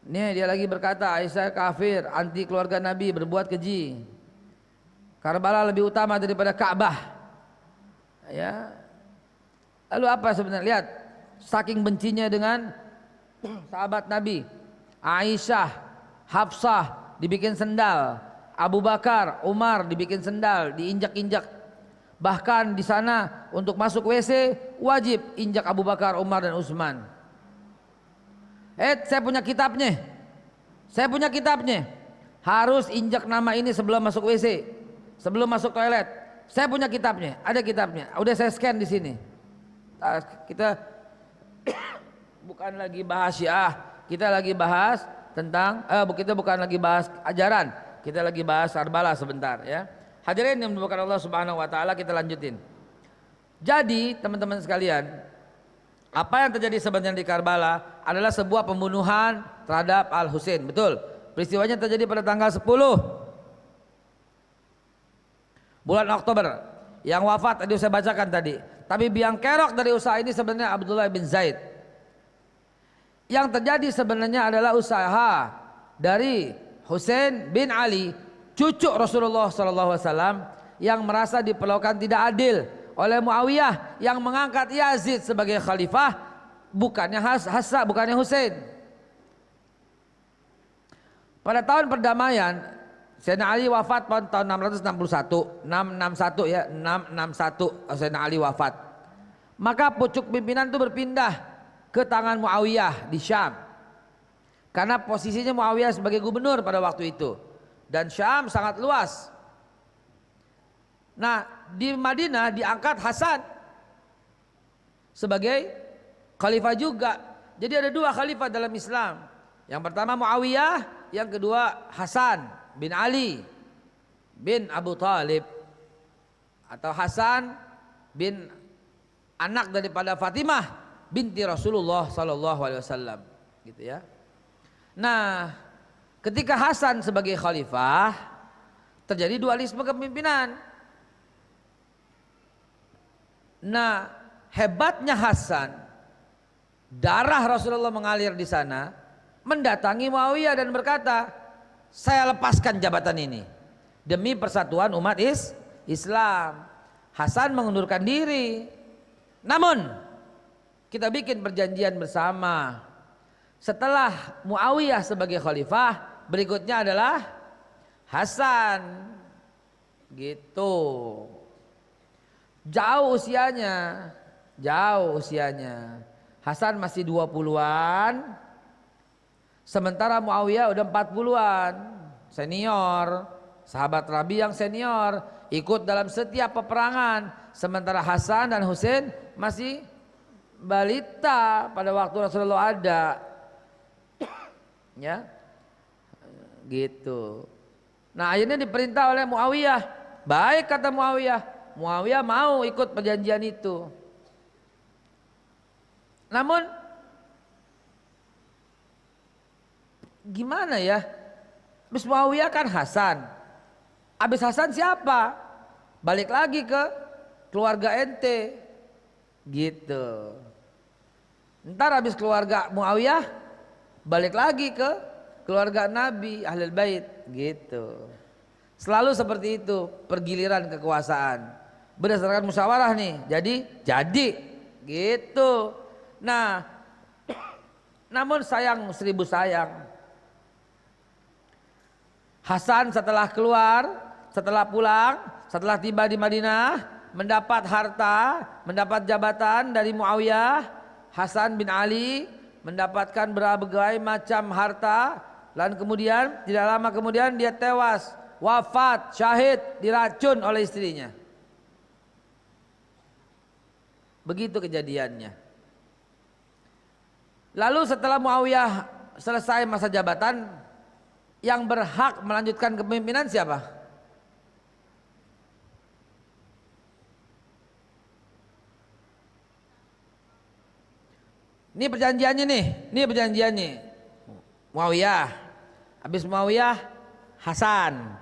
Nih dia lagi berkata Aisyah kafir, anti keluarga Nabi, berbuat keji. Karbala lebih utama daripada Ka'bah. Ya. Lalu apa sebenarnya? Lihat, saking bencinya dengan sahabat Nabi. Aisyah, Hafsah dibikin sendal, Abu Bakar, Umar dibikin sendal, diinjak-injak. Bahkan di sana untuk masuk WC wajib injak Abu Bakar, Umar dan Utsman. Saya punya kitabnya. Saya punya kitabnya. Harus injak nama ini sebelum masuk WC, sebelum masuk toilet. Saya punya kitabnya, ada kitabnya. Udah saya scan di sini. Kita bukan lagi bahas Syiah, kita lagi bahas tentang kita bukan lagi bahas ajaran, kita lagi bahas Karbala sebentar ya. Hadirin yang dimuliakan Allah Subhanahu wa taala, kita lanjutin. Jadi, teman-teman sekalian, apa yang terjadi sebenarnya di Karbala adalah sebuah pembunuhan terhadap Al-Husain. Betul. Peristiwanya terjadi pada tanggal 10 bulan Oktober. Yang wafat tadi saya bacakan tadi. Tapi biang kerok dari usaha ini sebenarnya Abdullah bin Zaid. Yang terjadi sebenarnya adalah usaha dari Husain bin Ali, cucu Rasulullah SAW, yang merasa diperlakukan tidak adil oleh Muawiyah yang mengangkat Yazid sebagai khalifah, bukannya Hasan, bukannya Husain. Pada tahun perdamaian, Sayyidina Ali wafat pada tahun 661 ya, 661 Sayyidina Ali wafat. Maka pucuk pimpinan itu berpindah ke tangan Muawiyah di Syam. Karena posisinya Muawiyah sebagai gubernur pada waktu itu, dan Syam sangat luas. Nah, di Madinah diangkat Hasan sebagai khalifah juga. Jadi ada dua khalifah dalam Islam. Yang pertama Muawiyah, yang kedua Hasan bin Ali bin Abu Thalib, atau Hasan bin anak daripada Fatimah binti Rasulullah sallallahu alaihi wasallam, gitu ya. Nah, ketika Hasan sebagai khalifah, terjadi dualisme kepemimpinan. Nah, hebatnya Hasan, darah Rasulullah mengalir di sana, mendatangi Muawiyah dan berkata, saya lepaskan jabatan ini demi persatuan umat Islam. Hasan mengundurkan diri. Namun kita bikin perjanjian bersama. Setelah Muawiyah sebagai khalifah, berikutnya adalah Hasan. Gitu. Jauh usianya. Hasan masih 20-an, sementara Muawiyah udah 40-an, senior, sahabat Nabi yang senior, ikut dalam setiap peperangan. Sementara Hasan dan Husain masih balita pada waktu Rasulullah ada. Ya, gitu. Nah, akhirnya diperintah oleh Muawiyah. Baik, kata Muawiyah. Muawiyah mau ikut perjanjian itu. Namun gimana ya? Habis Muawiyah kan Hasan. Habis Hasan siapa? Balik lagi ke keluarga ente. Gitu. Ntar habis keluarga Muawiyah, balik lagi ke keluarga Nabi, Ahlul Bait, gitu. Selalu seperti itu pergiliran kekuasaan. Berdasarkan musyawarah nih, jadi gitu. Nah, namun sayang 1000 sayang, Hasan setelah pulang, setelah tiba di Madinah, mendapat harta, mendapat jabatan dari Muawiyah. Hasan bin Ali mendapatkan berbagai macam harta, dan kemudian tidak lama kemudian dia tewas, wafat, syahid, diracun oleh istrinya. Begitu kejadiannya. Lalu setelah Muawiyah selesai masa jabatan, yang berhak melanjutkan kepemimpinan siapa? Ini perjanjiannya. Muawiyah. Habis Muawiyah Hasan.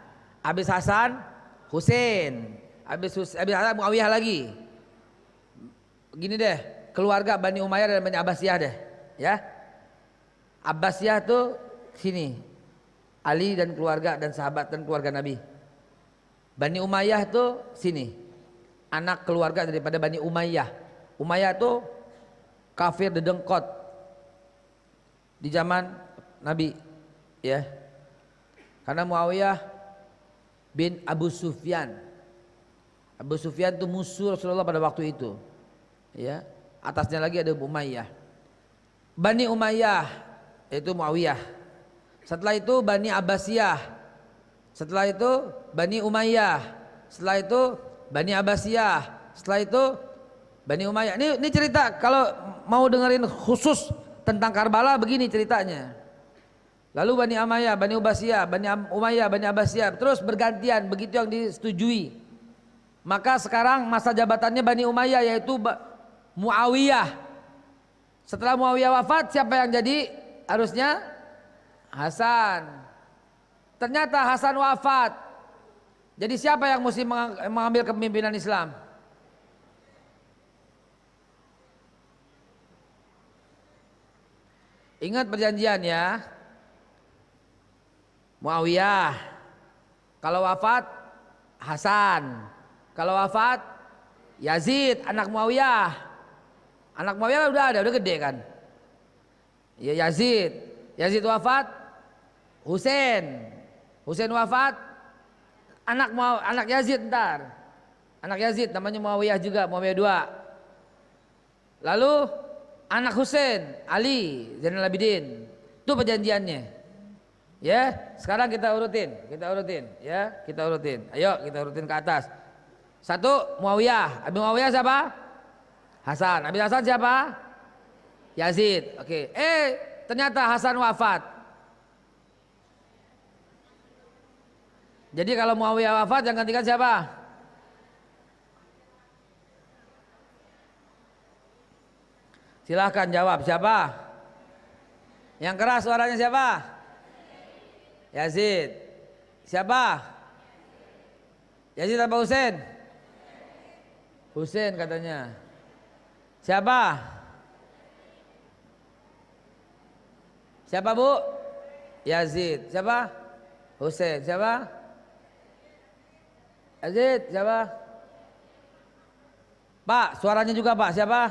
Habis Hasan Husain. Habis Hasan Muawiyah lagi. Begini deh, keluarga Bani Umayyah dan Bani Abbasiyah deh, ya. Abbasiyah tuh sini. Ali dan keluarga dan sahabat dan keluarga Nabi. Bani Umayyah tuh sini. Anak keluarga daripada Bani Umayyah. Umayyah tuh kafir dedengkot di zaman Nabi, ya. Karena Muawiyah bin Abu Sufyan. Abu Sufyan itu musuh Rasulullah pada waktu itu. Ya, atasnya lagi ada Umayyah. Bani Umayyah itu Muawiyah. Setelah itu Bani Abbasiyah. Setelah itu Bani Umayyah. Setelah itu Bani Abbasiyah. Setelah itu Bani Umayyah. Ini cerita, kalau mau dengerin khusus tentang Karbala begini ceritanya. Lalu Bani Umayyah, Bani Abbasiyah, Bani Umayyah, Bani Abbasiyah, terus bergantian, begitu yang disetujui. Maka sekarang masa jabatannya Bani Umayyah, yaitu Muawiyah. Setelah Muawiyah wafat, siapa yang jadi? Harusnya Hasan. Ternyata Hasan wafat. Jadi siapa yang mesti mengambil kepemimpinan Islam? Ingat perjanjian ya. Muawiyah. Kalau wafat Hasan. Kalau wafat Yazid anak Muawiyah. Anak Muawiyah udah gede kan. Ya Yazid. Yazid wafat Husain. Husain wafat anak Yazid ntar. Anak Yazid namanya Muawiyah juga, Muawiyah 2. Lalu anak Husain, Ali Zainal Abidin. Itu perjanjiannya. Ya, sekarang kita urutin ya, kita urutin. Ayo kita urutin ke atas. 1 Muawiyah, Abi Muawiyah siapa? Hasan. Abi Hasan siapa? Yazid. Oke. Ternyata Hasan wafat. Jadi kalau Muawiyah wafat yang gantikan siapa? Silahkan jawab siapa? Yang keras suaranya siapa? Yazid. Siapa? Yazid apa Husain? Husain katanya. Siapa? Siapa Bu? Yazid. Siapa? Husain. Siapa? Yazid. Siapa? Pak, suaranya juga Pak. Siapa?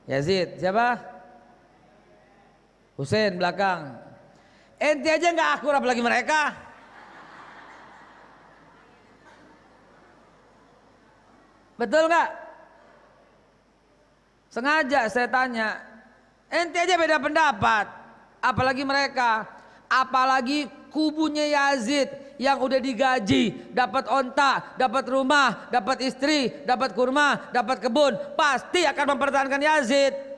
Yazid. Siapa? Husain belakang. Ente aja nggak akur apalagi mereka. Betul nggak? Sengaja saya tanya. Ente aja beda pendapat, apalagi mereka. Apalagi kubunya Yazid yang udah digaji, dapat onta, dapat rumah, dapat istri, dapat kurma, dapat kebun, pasti akan mempertahankan Yazid.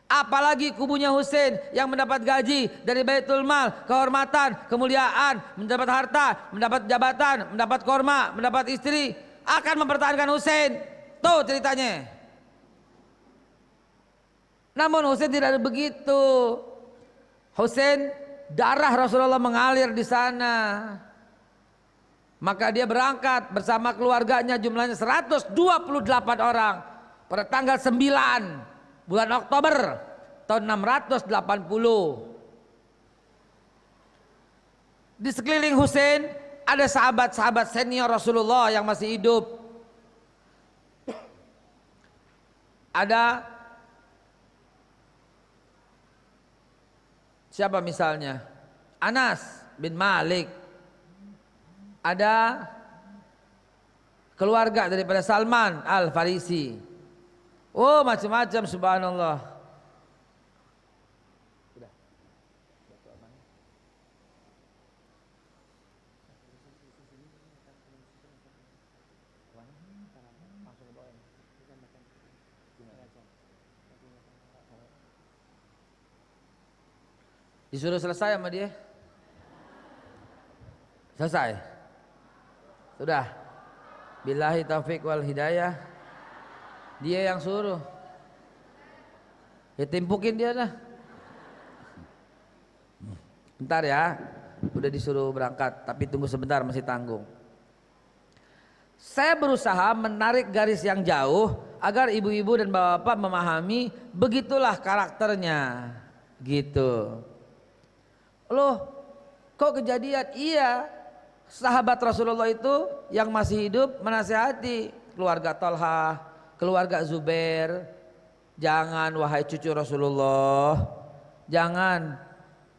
Apalagi kubunya Husain yang mendapat gaji dari Baitul Mal, kehormatan, kemuliaan, mendapat harta, mendapat jabatan, mendapat korma, mendapat istri, akan mempertahankan Husain. Tuh ceritanya. Namun Husain tidak begitu. Husain, darah Rasulullah mengalir di sana. Maka dia berangkat bersama keluarganya, jumlahnya 128 orang pada tanggal 9 bulan Oktober tahun 680. Di sekeliling Husain ada sahabat-sahabat senior Rasulullah yang masih hidup. Ada siapa misalnya? Anas bin Malik. Ada keluarga daripada Salman Al-Farisi. Oh, macam-macam, subhanallah. Disuruh selesai sama dia. Selesai. Sudah. Billahi taufik wal hidayah. Dia yang suruh. Ya timpukin dia lah. Bentar ya. Udah disuruh berangkat, tapi tunggu sebentar, masih tanggung. Saya berusaha menarik garis yang jauh agar ibu-ibu dan bapak-bapak memahami begitulah karakternya. Gitu. Loh, kok kejadian? Iya, sahabat Rasulullah itu yang masih hidup menasihati keluarga Talha, keluarga Zubair, jangan wahai cucu Rasulullah, jangan,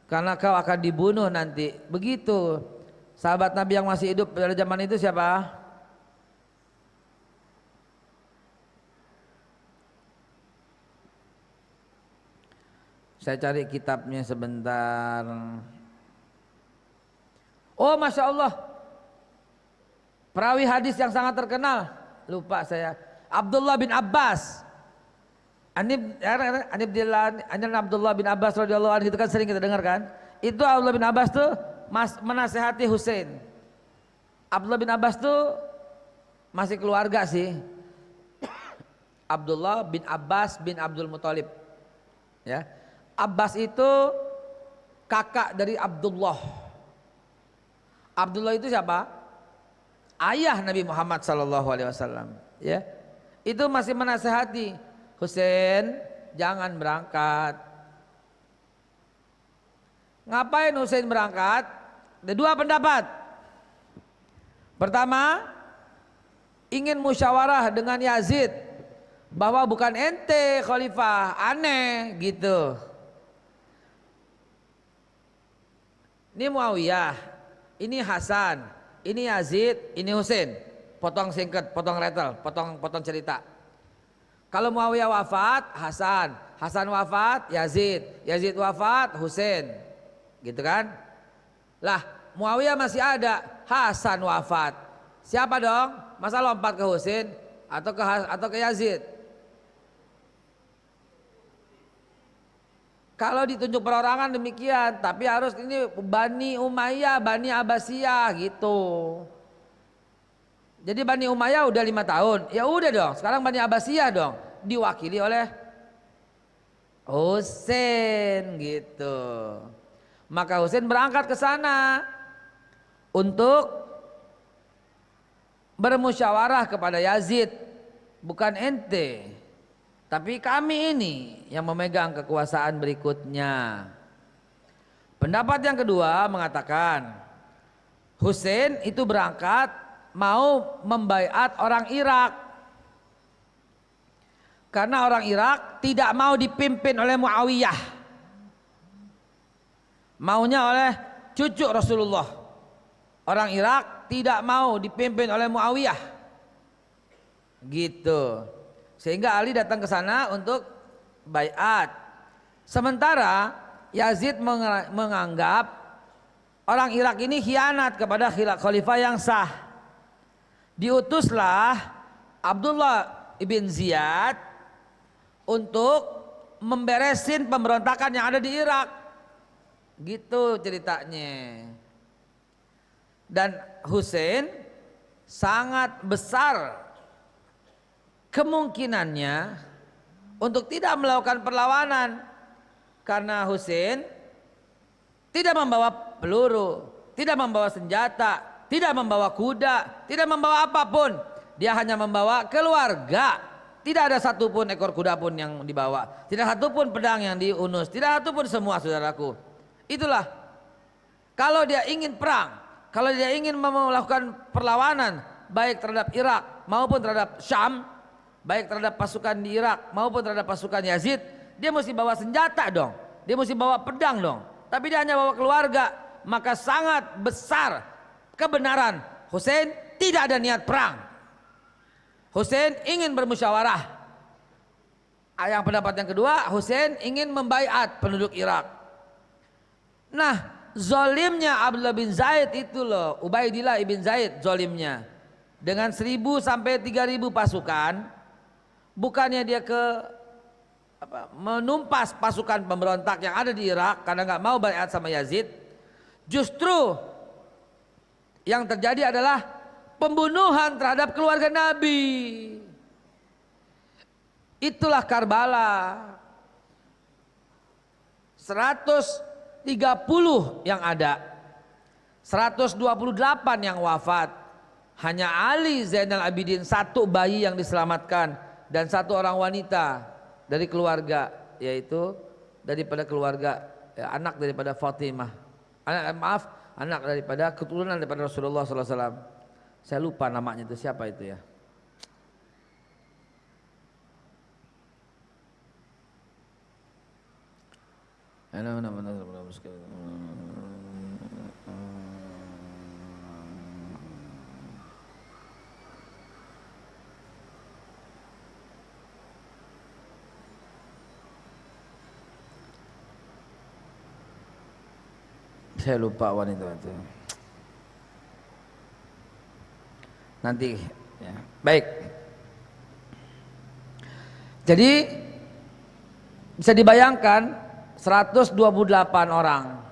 karena kau akan dibunuh nanti. Begitu. Sahabat Nabi yang masih hidup pada zaman itu siapa? Saya cari kitabnya sebentar. Oh, Masya Allah, perawi hadis yang sangat terkenal, lupa saya, Abdullah bin Abbas. Abdullah bin Abbas radhiyallahu anhu, itu kan sering kita dengar kan. Itu Abdullah bin Abbas tuh menasehati Husain. Abdullah bin Abbas tuh masih keluarga sih. Abdullah bin Abbas bin Abdul Muthalib. Ya. Abbas itu kakak dari Abdullah. Abdullah itu siapa? Ayah Nabi Muhammad SAW. Ya, itu masih menasehati Husain, jangan berangkat. Ngapain Husain berangkat? Ada dua pendapat. Pertama, ingin musyawarah dengan Yazid bahwa bukan ente khalifah, aneh gitu. Ini Muawiyah, ini Hasan, ini Yazid, ini Husain. Potong singkat, potong retel, potong cerita. Kalau Muawiyah wafat, Hasan, Hasan wafat, Yazid, Yazid wafat, Husain. Gitu kan? Lah, Muawiyah masih ada, Hasan wafat. Siapa dong? Masa lompat ke Husain atau ke Yazid? Kalau ditunjuk perorangan demikian, tapi harus ini Bani Umayyah, Bani Abbasiyah gitu. Jadi Bani Umayyah udah 5 tahun, ya udah dong. Sekarang Bani Abbasiyah dong, diwakili oleh Husain gitu. Maka Husain berangkat ke sana untuk bermusyawarah kepada Yazid, bukan ente. Tapi kami ini yang memegang kekuasaan berikutnya. Pendapat yang kedua mengatakan Husain itu berangkat mau membaiat orang Irak. Karena orang Irak tidak mau dipimpin oleh Muawiyah. Maunya oleh cucu Rasulullah. Orang Irak tidak mau dipimpin oleh Muawiyah. Gitu. Sehingga Ali datang ke sana untuk baiat. Sementara Yazid menganggap orang Irak ini khianat kepada khalifah yang sah. Diutuslah Abdullah ibn Ziyad untuk memberesin pemberontakan yang ada di Irak. Gitu ceritanya. Dan Husain sangat besar kemungkinannya untuk tidak melakukan perlawanan karena Husain tidak membawa peluru, tidak membawa senjata, tidak membawa kuda, tidak membawa apapun. Dia hanya membawa keluarga. Tidak ada satupun ekor kuda pun yang dibawa, tidak satupun pedang yang diunus, tidak satupun semua saudaraku. Itulah kalau dia ingin perang, kalau dia ingin melakukan perlawanan baik terhadap Irak maupun terhadap Syam, baik terhadap pasukan di Irak maupun terhadap pasukan Yazid, dia mesti bawa senjata dong, dia mesti bawa pedang dong. Tapi dia hanya bawa keluarga, maka sangat besar kebenaran Husain tidak ada niat perang. Husain ingin bermusyawarah. Yang pendapat yang kedua, Husain ingin membaiat penduduk Irak. Nah, zolimnya Abdullah bin Zaid itu loh, Ubaidillah ibn Zaid zolimnya. Dengan 1.000 sampai 3.000 pasukan, bukannya dia menumpas pasukan pemberontak yang ada di Irak karena nggak mau baiat sama Yazid. Justru yang terjadi adalah pembunuhan terhadap keluarga Nabi. Itulah Karbala. 130 yang ada, 128 yang wafat. Hanya Ali Zainal Abidin, 1 bayi yang diselamatkan dan 1 orang wanita dari keluarga, yaitu daripada keluarga anak daripada Fatimah. Anak daripada keturunan daripada Rasulullah SAW. Saya lupa namanya itu, siapa itu ya? Saya lupa wanita itu. Nanti ya. Baik. Jadi bisa dibayangkan 128 orang.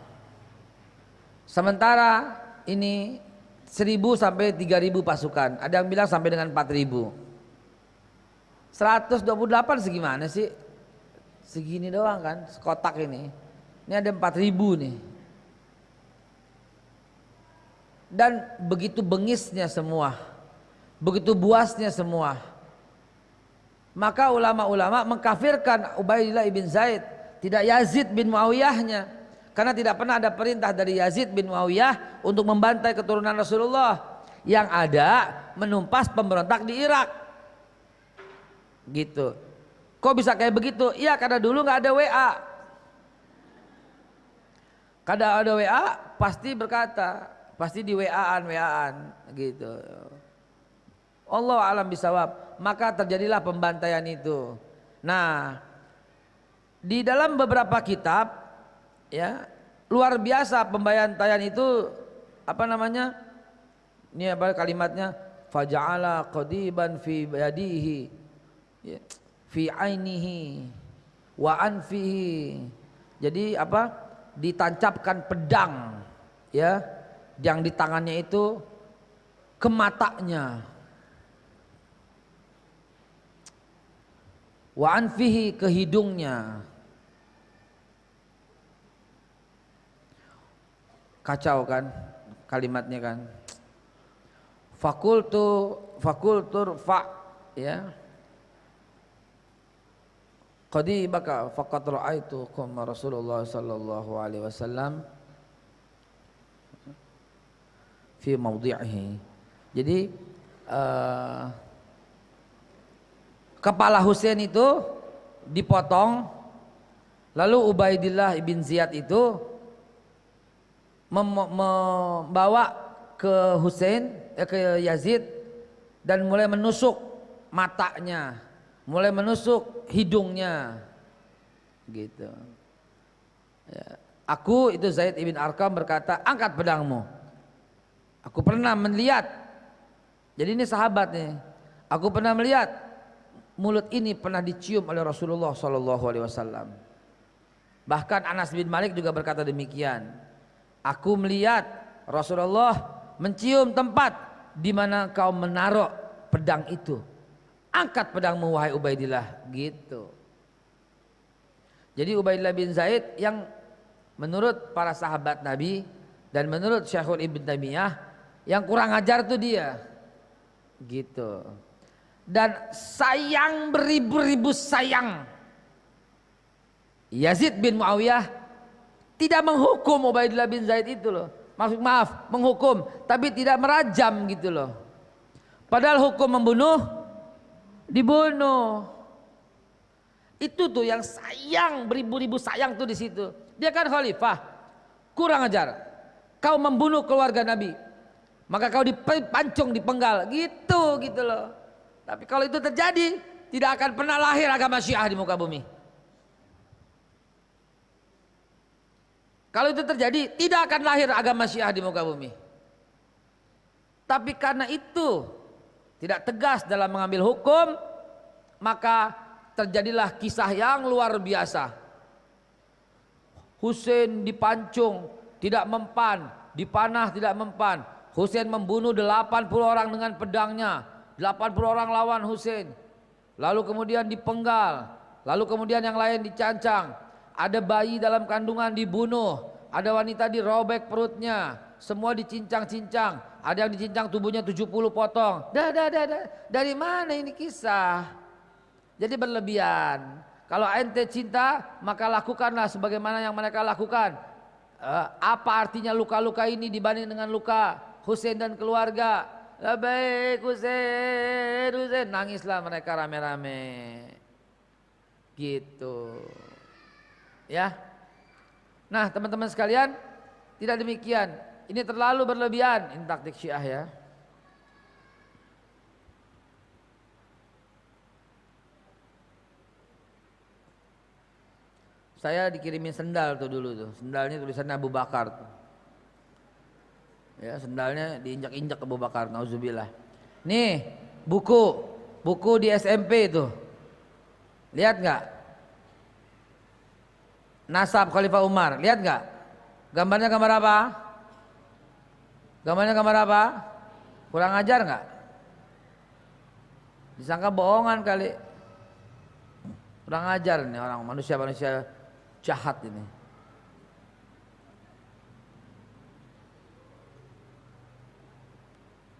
Sementara ini 1.000 sampai 3.000 pasukan. Ada yang bilang sampai dengan 4.000. 128 segimana sih? Segini doang kan, sekotak ini. Ini ada 4.000 nih. Dan begitu bengisnya semua, begitu buasnya semua. Maka ulama-ulama mengkafirkan Ubaidillah ibn Zaid, tidak Yazid bin Muawiyahnya. Karena tidak pernah ada perintah dari Yazid bin Muawiyah untuk membantai keturunan Rasulullah. Yang ada menumpas pemberontak di Irak. Gitu. Kok bisa kayak begitu? Iya, karena dulu nggak ada WA. Kada ada WA pasti berkata, pasti di WA-an gitu. Allah alam bisawab. Maka terjadilah pembantaian itu. Nah, di dalam beberapa kitab, ya, luar biasa pembantaian itu, apa namanya? Ini apa kalimatnya? Faja'ala qadiban fi yadihi, ya, fi ainihi wa anfihi. Jadi apa? Ditancapkan pedang, ya, yang di tangannya itu ke matanya, wa anfihi, ke hidungnya. Kacau kan kalimatnya kan. Fakultur fa, ya, qadibaka faqad ra'aitu qama Rasulullah sallallahu alaihi wasallam fi mawdi'ihi. Jadi kepala Husain itu dipotong, lalu Ubaidillah ibn Ziyad itu membawa ke Husain, ke Yazid, dan mulai menusuk matanya, mulai menusuk hidungnya, gitu. Ya. Aku itu Zaid ibn Arqam berkata, angkat pedangmu. Aku pernah melihat. Jadi ini sahabat nih. Aku pernah melihat mulut ini pernah dicium oleh Rasulullah Sallallahu Alaihi Wasallam. Bahkan Anas bin Malik juga berkata demikian. Aku melihat Rasulullah mencium tempat di mana kau menaruh pedang itu. Angkat pedangmu wahai Ubaidillah, gitu. Jadi Ubaidillah bin Zaid yang menurut para sahabat Nabi dan menurut Syekhul Ibn Taimiyah yang kurang ajar tuh dia, gitu. Dan sayang beribu-ribu sayang, Yazid bin Muawiyah tidak menghukum Ubaidillah bin Zaid itu loh. Maaf, menghukum tapi tidak merajam gitu loh. Padahal hukum membunuh dibunuh. Itu tuh yang sayang, beribu-ribu sayang tuh di situ. Dia kan khalifah. Kurang ajar. Kau membunuh keluarga Nabi, maka kau dipancung, dipenggal, gitu loh. Tapi kalau itu terjadi, tidak akan pernah lahir agama Syiah di muka bumi. Kalau itu terjadi, tidak akan lahir agama Syiah di muka bumi. Tapi karena itu tidak tegas dalam mengambil hukum, maka terjadilah kisah yang luar biasa. Husain dipancung, tidak mempan, dipanah tidak mempan. Husain membunuh 80 orang dengan pedangnya. 80 orang lawan Husain. Lalu kemudian dipenggal, lalu kemudian yang lain dicancang. Ada bayi dalam kandungan dibunuh, ada wanita dirobek perutnya, semua dicincang-cincang, ada yang dicincang tubuhnya 70 potong. Dari mana ini kisah? Jadi berlebihan. Kalau ente cinta, maka lakukanlah sebagaimana yang mereka lakukan. Apa artinya luka-luka ini dibanding dengan luka Husain dan keluarga? Baik Husain, Husain, nangislah mereka rame-rame. Gitu. Ya. Nah, teman-teman sekalian, tidak demikian. Ini terlalu berlebihan, ini taktik Syiah ya. Saya dikirimin sendal tuh dulu tuh. Sendalnya tulisannya Abu Bakar tuh. Ya, sendalnya diinjak-injak Abu Bakar, nauzubillah. Nih, buku di SMP tuh. Lihat nggak? Nasab Khalifah Umar, lihat nggak? Gambarnya gambar apa? Gambarnya gambar apa? Kurang ajar nggak? Disangka bohongan kali. Kurang ajar nih orang, manusia jahat ini.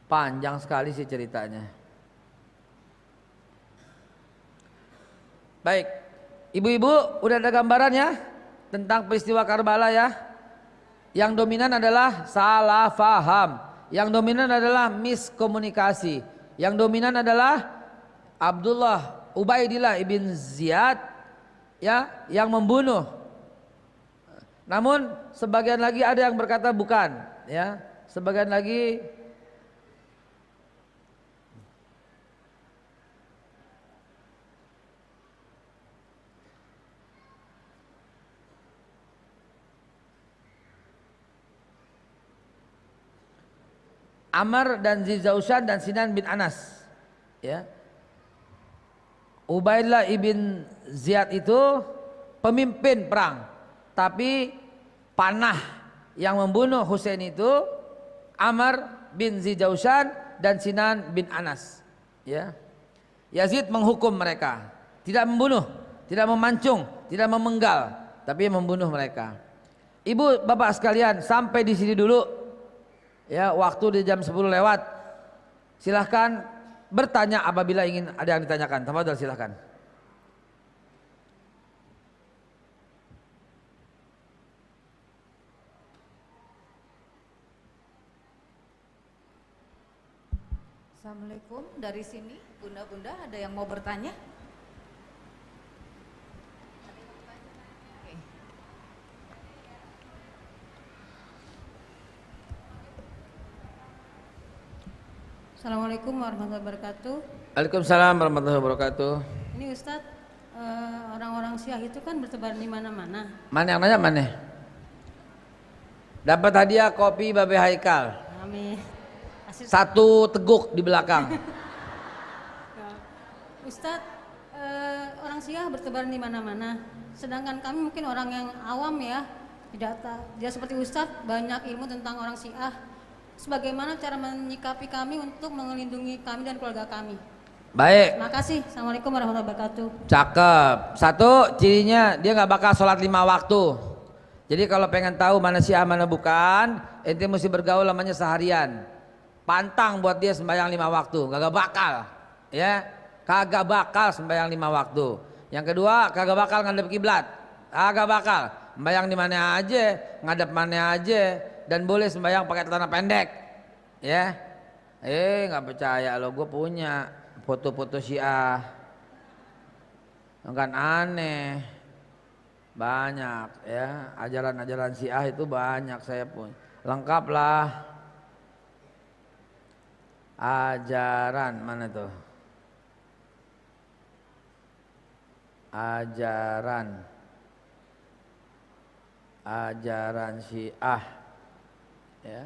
Panjang sekali sih ceritanya. Baik, ibu-ibu udah ada gambarannya tentang peristiwa Karbala ya? Yang dominan adalah salah faham. Yang dominan adalah miskomunikasi. Yang dominan adalah Ubaidillah ibn Ziyad, ya, yang membunuh. Namun sebagian lagi ada yang berkata bukan, ya. Sebagian lagi Amr dan Zizaushan dan Sinan bin Anas, ya. Ubaidillah ibn Ziyad itu pemimpin perang, tapi panah yang membunuh Husain itu Amr bin Zizaushan dan Sinan bin Anas, ya. Yazid menghukum mereka, tidak membunuh, tidak memancung, tidak memenggal, tapi membunuh mereka. Ibu bapak sekalian, sampai di sini dulu. Ya, waktu di jam 10 lewat. Silahkan bertanya apabila ingin ada yang ditanyakan. Tafadhol, silahkan. Assalamualaikum, dari sini bunda-bunda ada yang mau bertanya? Assalamualaikum warahmatullahi wabarakatuh. Waalaikumsalam warahmatullahi wabarakatuh. Ini Ustadz, orang-orang Syiah itu kan bertebar di mana-mana. Mana yang nanya mana? Dapat hadiah kopi Babe Haikal. Amin. Satu teguk di belakang. Ustadz, orang Syiah bertebar di mana-mana. Sedangkan kami mungkin orang yang awam ya, tidak seperti Ustadz banyak ilmu tentang orang Syiah. Sebagaimana cara menyikapi kami untuk melindungi kami dan keluarga kami. Baik. Terima kasih. Assalamualaikum warahmatullahi wabarakatuh. Cakep. Satu, cirinya dia nggak bakal sholat 5 waktu. Jadi kalau pengen tahu mana Syiah mana bukan, ente mesti bergaul lamanya seharian. Pantang buat dia sembahyang 5 waktu, kagak bakal. Ya, kagak bakal sembahyang 5 waktu. Yang kedua, kagak bakal ngadep kiblat. Kagak bakal. Sembahyang di mana aja, ngadep mana aja. Dan boleh sembahyang pakai celana pendek, ya. Nggak percaya lo, gue punya foto-foto Syiah, kan aneh, banyak ya, ajaran-ajaran Syiah itu banyak saya pun, lengkap lah. Ajaran mana tuh? Ajaran Syiah. Ya.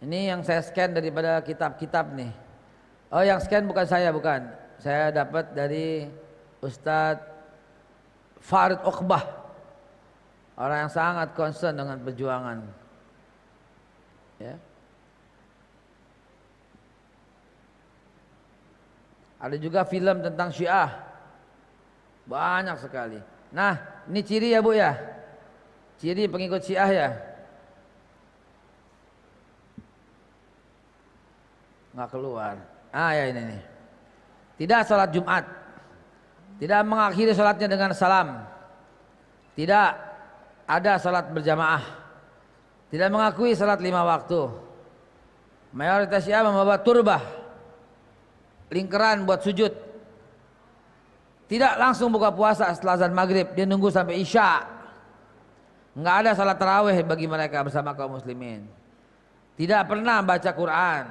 Ini yang saya scan daripada kitab-kitab nih. Oh, yang scan bukan saya, bukan. Saya dapat dari Ustadz Farid Uqbah. Orang yang sangat concern dengan perjuangan. Ya. Ada juga film tentang Syiah. Banyak sekali. Nah, ini ciri ya Bu ya. Ciri pengikut Syiah ya. Nggak keluar. Ya ini nih. Tidak sholat Jumat. Tidak mengakhiri sholatnya dengan salam. Tidak ada sholat berjamaah. Tidak mengakui sholat 5 waktu. Mayoritas Syiah membawa turbah, lingkaran buat sujud. Tidak langsung buka puasa setelah azan maghrib, dia nunggu sampai isya. Nggak ada salat tarawih bagi mereka bersama kaum muslimin. Tidak pernah baca Quran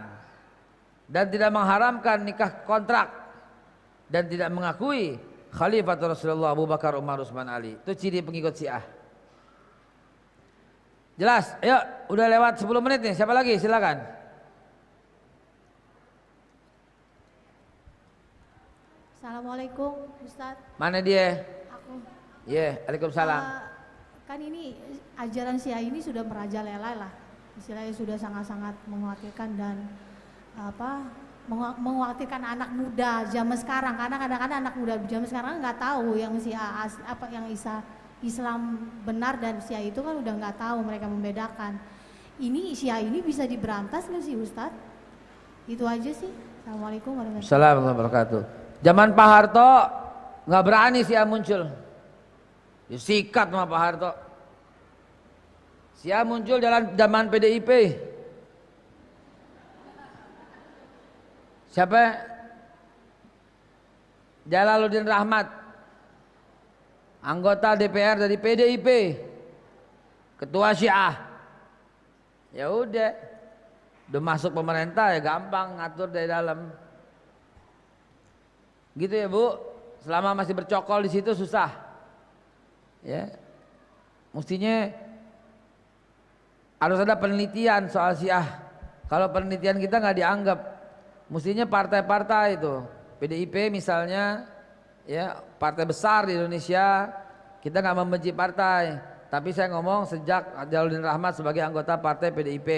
dan tidak mengharamkan nikah kontrak dan tidak mengakui Khalifatul Rasulullah Abu Bakar, Umar, Utsman, Ali. Itu ciri pengikut Syiah. Jelas? Ayo, udah lewat 10 menit nih. Siapa lagi? Silakan. Assalamualaikum Ustadz. Mana dia? Aku. Ya, Waalaikumsalam. Kan ini ajaran Syiah ini sudah merajalela lah. Istilahnya sudah sangat-sangat mengkhawatirkan dan mengkhawatirkan anak muda zaman sekarang. Karena kadang-kadang anak muda zaman sekarang nggak tahu yang Syiah yang Islam benar dan Syiah itu kan udah nggak tahu, mereka membedakan. Ini Syiah ini bisa diberantas nggak sih Ustadz? Itu aja sih. Assalamualaikum warahmatullahi wabarakatuh. Assalamualaikum warahmatullahi wabarakatuh. Zaman Pak Harto nggak berani Syiah muncul. Disikat sama Pak Harto. Syiah muncul dalam zaman PDIP. Siapa? Jalaluddin Rahmat, anggota DPR dari PDIP, ketua Syiah. Ya udah masuk pemerintah ya gampang ngatur dari dalam. Gitu ya Bu. Selama masih bercokol di situ susah. Ya. Mestinya harus ada penelitian soal Syiah. Kalau penelitian kita nggak dianggap, mestinya partai-partai itu, PDIP misalnya, ya partai besar di Indonesia, kita nggak membenci partai, tapi saya ngomong sejak Jalaluddin Rahmat sebagai anggota partai PDIP,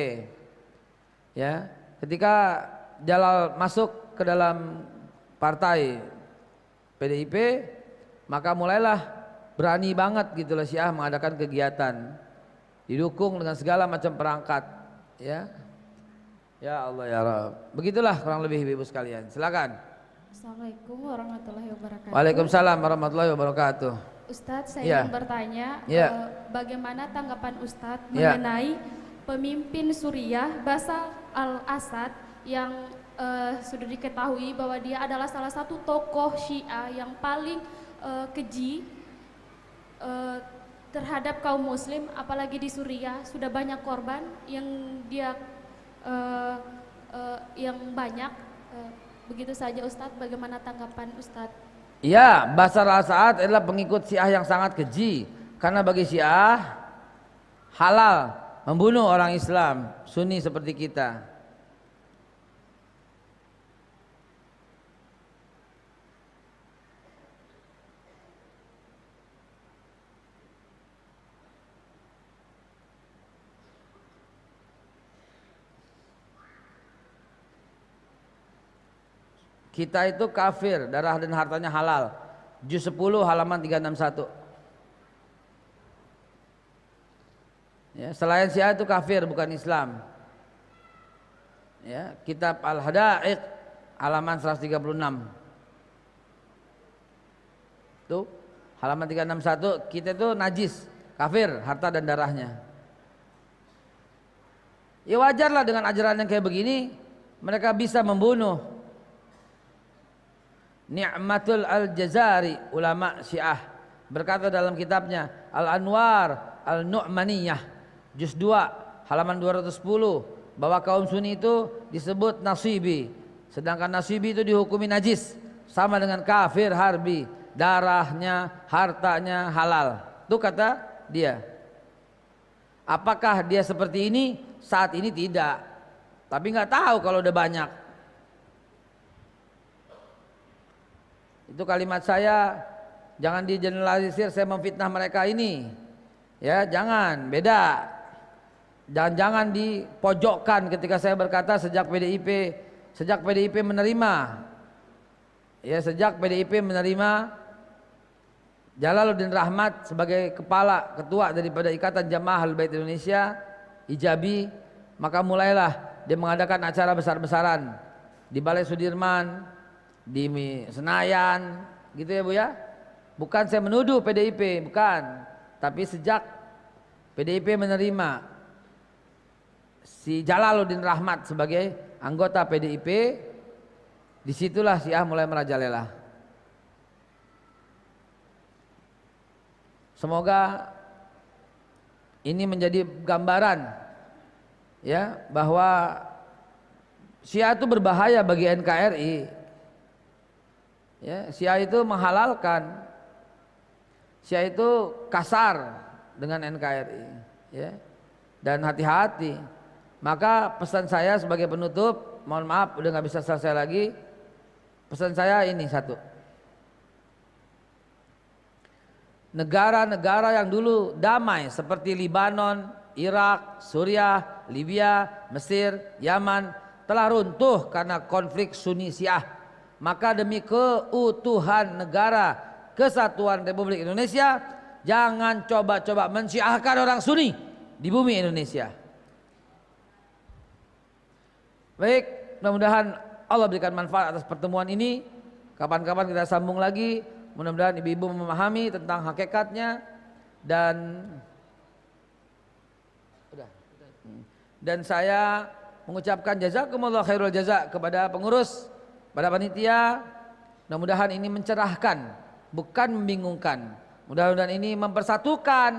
ya ketika Jalal masuk ke dalam partai PDIP, maka mulailah berani banget gitulah Syiah mengadakan kegiatan, didukung dengan segala macam perangkat, ya. Ya Allah ya Rabb. Begitulah kurang lebih ibu sekalian. Silakan. Assalamualaikum warahmatullahi wabarakatuh. Waalaikumsalam warahmatullahi wabarakatuh. Ustadz, saya Ya. ingin bertanya, Ya. bagaimana tanggapan Ustadz Ya. mengenai pemimpin Suriah Bashar al-Assad yang sudah diketahui bahwa dia adalah salah satu tokoh Syiah yang paling keji terhadap kaum Muslim, apalagi di Suriah sudah banyak korban yang dia yang banyak. Begitu saja Ustadz, bagaimana tanggapan Ustadz? Ya, Bashar al-Assad adalah pengikut Syiah yang sangat keji, karena bagi Syiah halal membunuh orang Islam Sunni seperti kita. Kita itu kafir, darah dan hartanya halal. Juz 10 halaman 361. Ya, selain Syiah itu kafir, bukan Islam. Ya, kitab Al-Hadaiq halaman 136. Tuh, halaman 361, kita itu najis, kafir, harta dan darahnya. Ya wajarlah dengan ajaran yang kayak begini mereka bisa membunuh. Ni'matul Al-Jazari, ulama Syiah, berkata dalam kitabnya Al-Anwar Al-Nu'maniyah juz 2 halaman 210 bahwa kaum Sunni itu disebut nasibi, sedangkan nasibi itu dihukumi najis sama dengan kafir harbi, darahnya, hartanya halal. Itu kata dia. Apakah dia seperti ini? Saat ini tidak, tapi nggak tahu kalau udah banyak. Itu kalimat saya, jangan digeneralisir saya memfitnah mereka ini. Ya, jangan, beda. Jangan dipojokkan ketika saya berkata sejak PDIP menerima. Ya, sejak PDIP menerima Jalaluddin Rahmat sebagai ketua daripada Ikatan Jamaah Ahlul Bait Indonesia, Ijabi, maka mulailah dia mengadakan acara besar-besaran di Balai Sudirman, di Senayan, gitu ya Bu ya. Bukan saya menuduh PDIP, bukan. Tapi sejak PDIP menerima si Jalaluddin Rahmat sebagai anggota PDIP, disitulah Syiah mulai merajalela. Semoga ini menjadi gambaran ya bahwa Syiah itu berbahaya bagi NKRI. Ya, Syiah itu menghalalkan, Syiah itu kasar dengan NKRI, ya, dan hati-hati. Maka pesan saya sebagai penutup, mohon maaf udah nggak bisa selesai lagi. Pesan saya ini satu. Negara-negara yang dulu damai seperti Libanon, Irak, Suriah, Libya, Mesir, Yaman telah runtuh karena konflik Sunni Syiah. Maka demi keutuhan negara kesatuan Republik Indonesia, jangan coba-coba mensyiahkan orang Sunni di bumi Indonesia. Baik, mudah-mudahan Allah berikan manfaat atas pertemuan ini. Kapan-kapan kita sambung lagi. Mudah-mudahan ibu-ibu memahami tentang hakikatnya dan saya mengucapkan jazakumullah khairul jaza kepada pengurus, pada panitia. Mudah-mudahan ini mencerahkan, bukan membingungkan. Mudah-mudahan ini mempersatukan,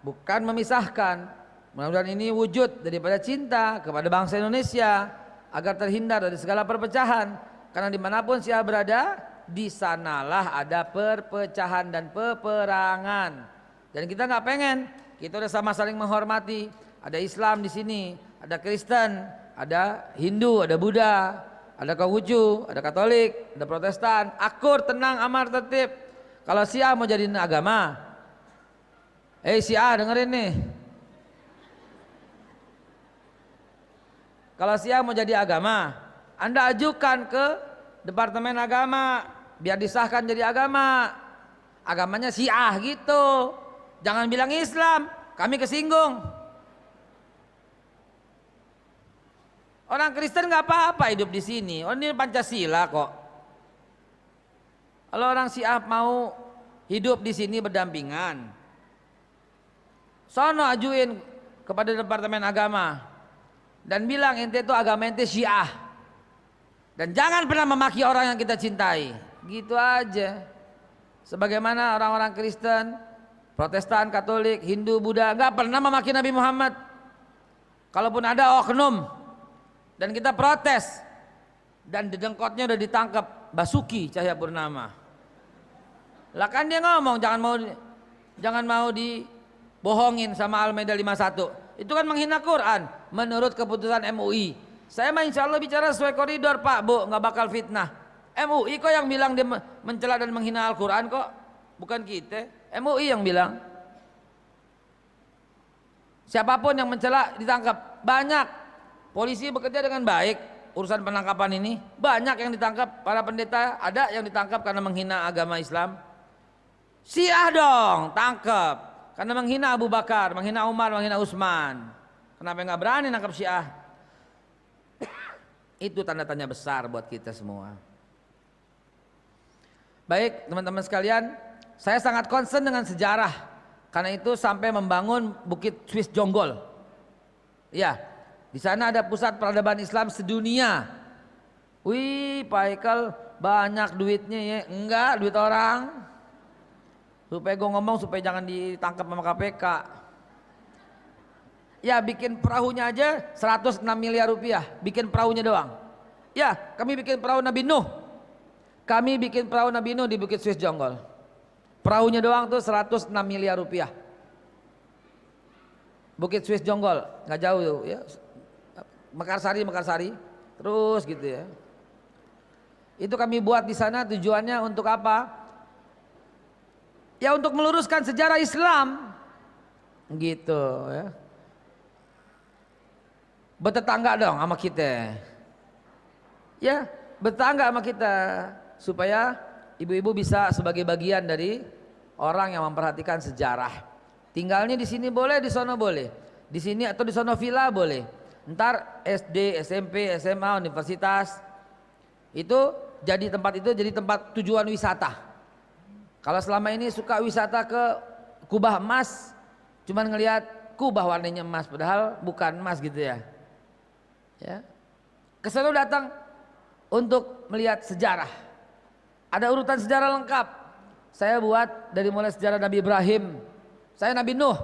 bukan memisahkan. Mudah-mudahan ini wujud daripada cinta kepada bangsa Indonesia agar terhindar dari segala perpecahan. Karena dimanapun Syiah berada, di sanalah ada perpecahan dan peperangan. Dan kita nggak pengen. Kita udah sama saling menghormati. Ada Islam di sini, ada Kristen, ada Hindu, ada Buddha, ada Konghucu, ada Katolik, ada Protestan. Akur, tenang, amar, tertib. Kalau Syiah mau jadi agama, Syiah dengerin nih. Kalau Syiah mau jadi agama, Anda ajukan ke Departemen Agama biar disahkan jadi agama. Agamanya Syiah gitu. Jangan bilang Islam, kami kesinggung. Orang Kristen nggak apa-apa hidup di sini. Oh, ini Pancasila kok. Kalau orang Syiah mau hidup di sini berdampingan, sono ajuin kepada Departemen Agama dan bilang ente itu agama ente Syiah. Dan jangan pernah memaki orang yang kita cintai. Gitu aja. Sebagaimana orang-orang Kristen, Protestan, Katolik, Hindu, Buddha nggak pernah memaki Nabi Muhammad. Kalaupun ada oknum dan kita protes, dan dedengkotnya udah ditangkap Basuki Cahayapurnama. Lah kan dia ngomong jangan mau dibohongin sama Al-Maidah 51. Itu kan menghina Quran menurut keputusan MUI. Saya mah insya Allah bicara sesuai koridor Pak Bu, nggak bakal fitnah. MUI kok yang bilang dia mencela dan menghina Al-Quran kok, bukan kita. MUI yang bilang. Siapapun yang mencela ditangkap. Banyak. Polisi bekerja dengan baik urusan penangkapan ini. Banyak yang ditangkap, para pendeta ada yang ditangkap karena menghina agama Islam. Syiah dong tangkap karena menghina Abu Bakar, menghina Umar, menghina Utsman. Kenapa nggak berani nangkap Syiah? Itu tanda tanya besar buat kita semua. Baik teman-teman sekalian, saya sangat concern dengan sejarah. Karena itu sampai membangun Bukit Swiss Jonggol. Ya. Di sana ada pusat peradaban Islam sedunia. Wih, Pak Haikal banyak duitnya ya. Enggak, duit orang. Supaya gue ngomong supaya jangan ditangkap sama KPK. Ya bikin perahunya aja 106 miliar rupiah. Bikin perahunya doang. Ya kami bikin perahu Nabi Nuh. Kami bikin perahu Nabi Nuh di Bukit Swiss Jonggol. Perahunya doang tuh 106 miliar rupiah. Bukit Swiss Jonggol, nggak jauh tuh ya. Mekarsari, terus gitu ya. Itu kami buat di sana tujuannya untuk apa? Ya untuk meluruskan sejarah Islam, gitu ya. Bertetangga dong sama kita, ya bertetangga sama kita supaya ibu-ibu bisa sebagai bagian dari orang yang memperhatikan sejarah. Tinggalnya di sini boleh, di sono boleh, di sini atau di sono villa boleh. Ntar SD, SMP, SMA, universitas itu jadi tempat tujuan wisata. Kalau selama ini suka wisata ke kubah emas, cuman ngelihat kubah warnanya emas, padahal bukan emas gitu ya. Ya, kesana datang untuk melihat sejarah. Ada urutan sejarah lengkap. Saya buat dari mulai sejarah Nabi Ibrahim, saya Nabi Nuh,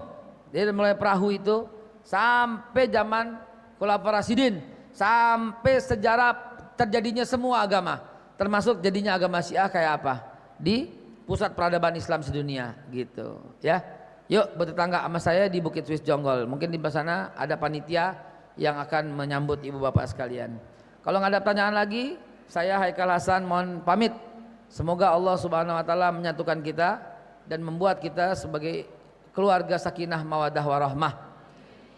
dari mulai perahu itu sampai zaman Khulafaur Rasyidin, sampai sejarah terjadinya semua agama, termasuk jadinya agama Syiah kayak apa di pusat peradaban Islam sedunia gitu ya. Yuk bertetangga sama saya di Bukit Swiss Jonggol. Mungkin di sana ada panitia yang akan menyambut ibu bapak sekalian. Kalau nggak ada pertanyaan lagi, saya Haikal Hasan mohon pamit. Semoga Allah Subhanahu Wa Taala menyatukan kita dan membuat kita sebagai keluarga sakinah mawaddah warahmah.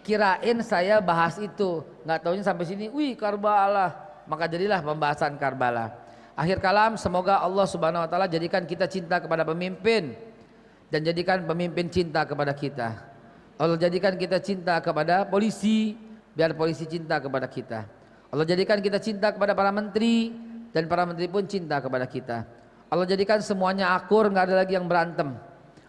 Kirain saya bahas itu, nggak taunya sampai sini, wih Karbala, maka jadilah pembahasan Karbala. Akhir kalam, semoga Allah Subhanahu Wa Taala jadikan kita cinta kepada pemimpin dan jadikan pemimpin cinta kepada kita. Allah jadikan kita cinta kepada polisi, biar polisi cinta kepada kita. Allah jadikan kita cinta kepada para menteri dan para menteri pun cinta kepada kita. Allah jadikan semuanya akur, nggak ada lagi yang berantem.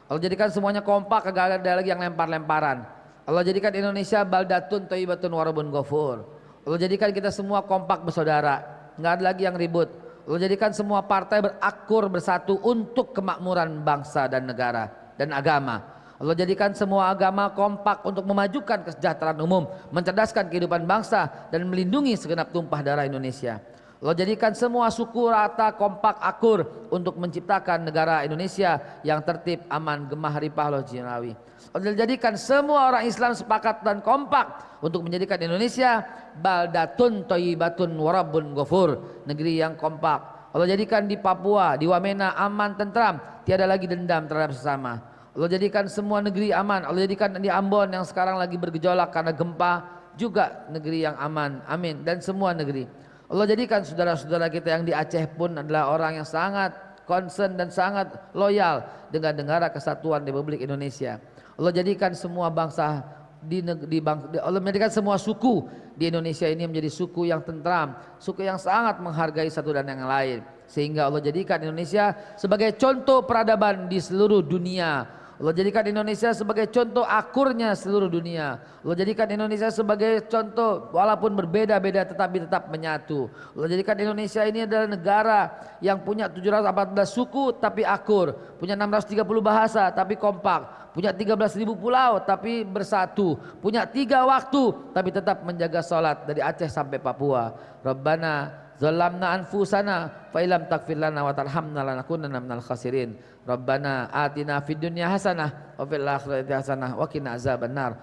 Allah jadikan semuanya kompak, kagak ada lagi yang lempar-lemparan. Allah jadikan Indonesia baldatun thayyibatun warabun ghafur. Allah jadikan kita semua kompak bersaudara, nggak ada lagi yang ribut. Allah jadikan semua partai berakur bersatu untuk kemakmuran bangsa dan negara dan agama. Allah jadikan semua agama kompak untuk memajukan kesejahteraan umum, mencerdaskan kehidupan bangsa dan melindungi segenap tumpah darah Indonesia. Allah jadikan semua suku rata, kompak, akur untuk menciptakan negara Indonesia yang tertib, aman, gemah, ripah, lojinawi. Allah jadikan semua orang Islam sepakat dan kompak untuk menjadikan Indonesia baldatun thayyibatun warabun ghafur, negeri yang kompak. Allah jadikan di Papua, di Wamena aman, tentram, tiada lagi dendam terhadap sesama. Allah jadikan semua negeri aman. Allah jadikan di Ambon yang sekarang lagi bergejolak karena gempa juga negeri yang aman. Amin. Dan semua negeri. Allah jadikan saudara-saudara kita yang di Aceh pun adalah orang yang sangat concern dan sangat loyal dengan negara kesatuan Republik Indonesia. Allah jadikan semua bangsa Allah menjadikan semua suku di Indonesia ini menjadi suku yang tentram, suku yang sangat menghargai satu dan yang lain, sehingga Allah jadikan Indonesia sebagai contoh peradaban di seluruh dunia. Allah jadikan Indonesia sebagai contoh akurnya seluruh dunia. Allah jadikan Indonesia sebagai contoh walaupun berbeda-beda tetapi tetap menyatu. Allah jadikan Indonesia ini adalah negara yang punya 714 suku tapi akur, punya 630 bahasa tapi kompak, punya 13.000 pulau tapi bersatu, punya 3 waktu tapi tetap menjaga sholat dari Aceh sampai Papua. Rabbana zalamna anfusana fa illam taghfir lana wa tarhamna lanakunanna minal khasirin. Rabbana atina fid dunya hasanah wa fil akhirati hasanah wa qina azabannar.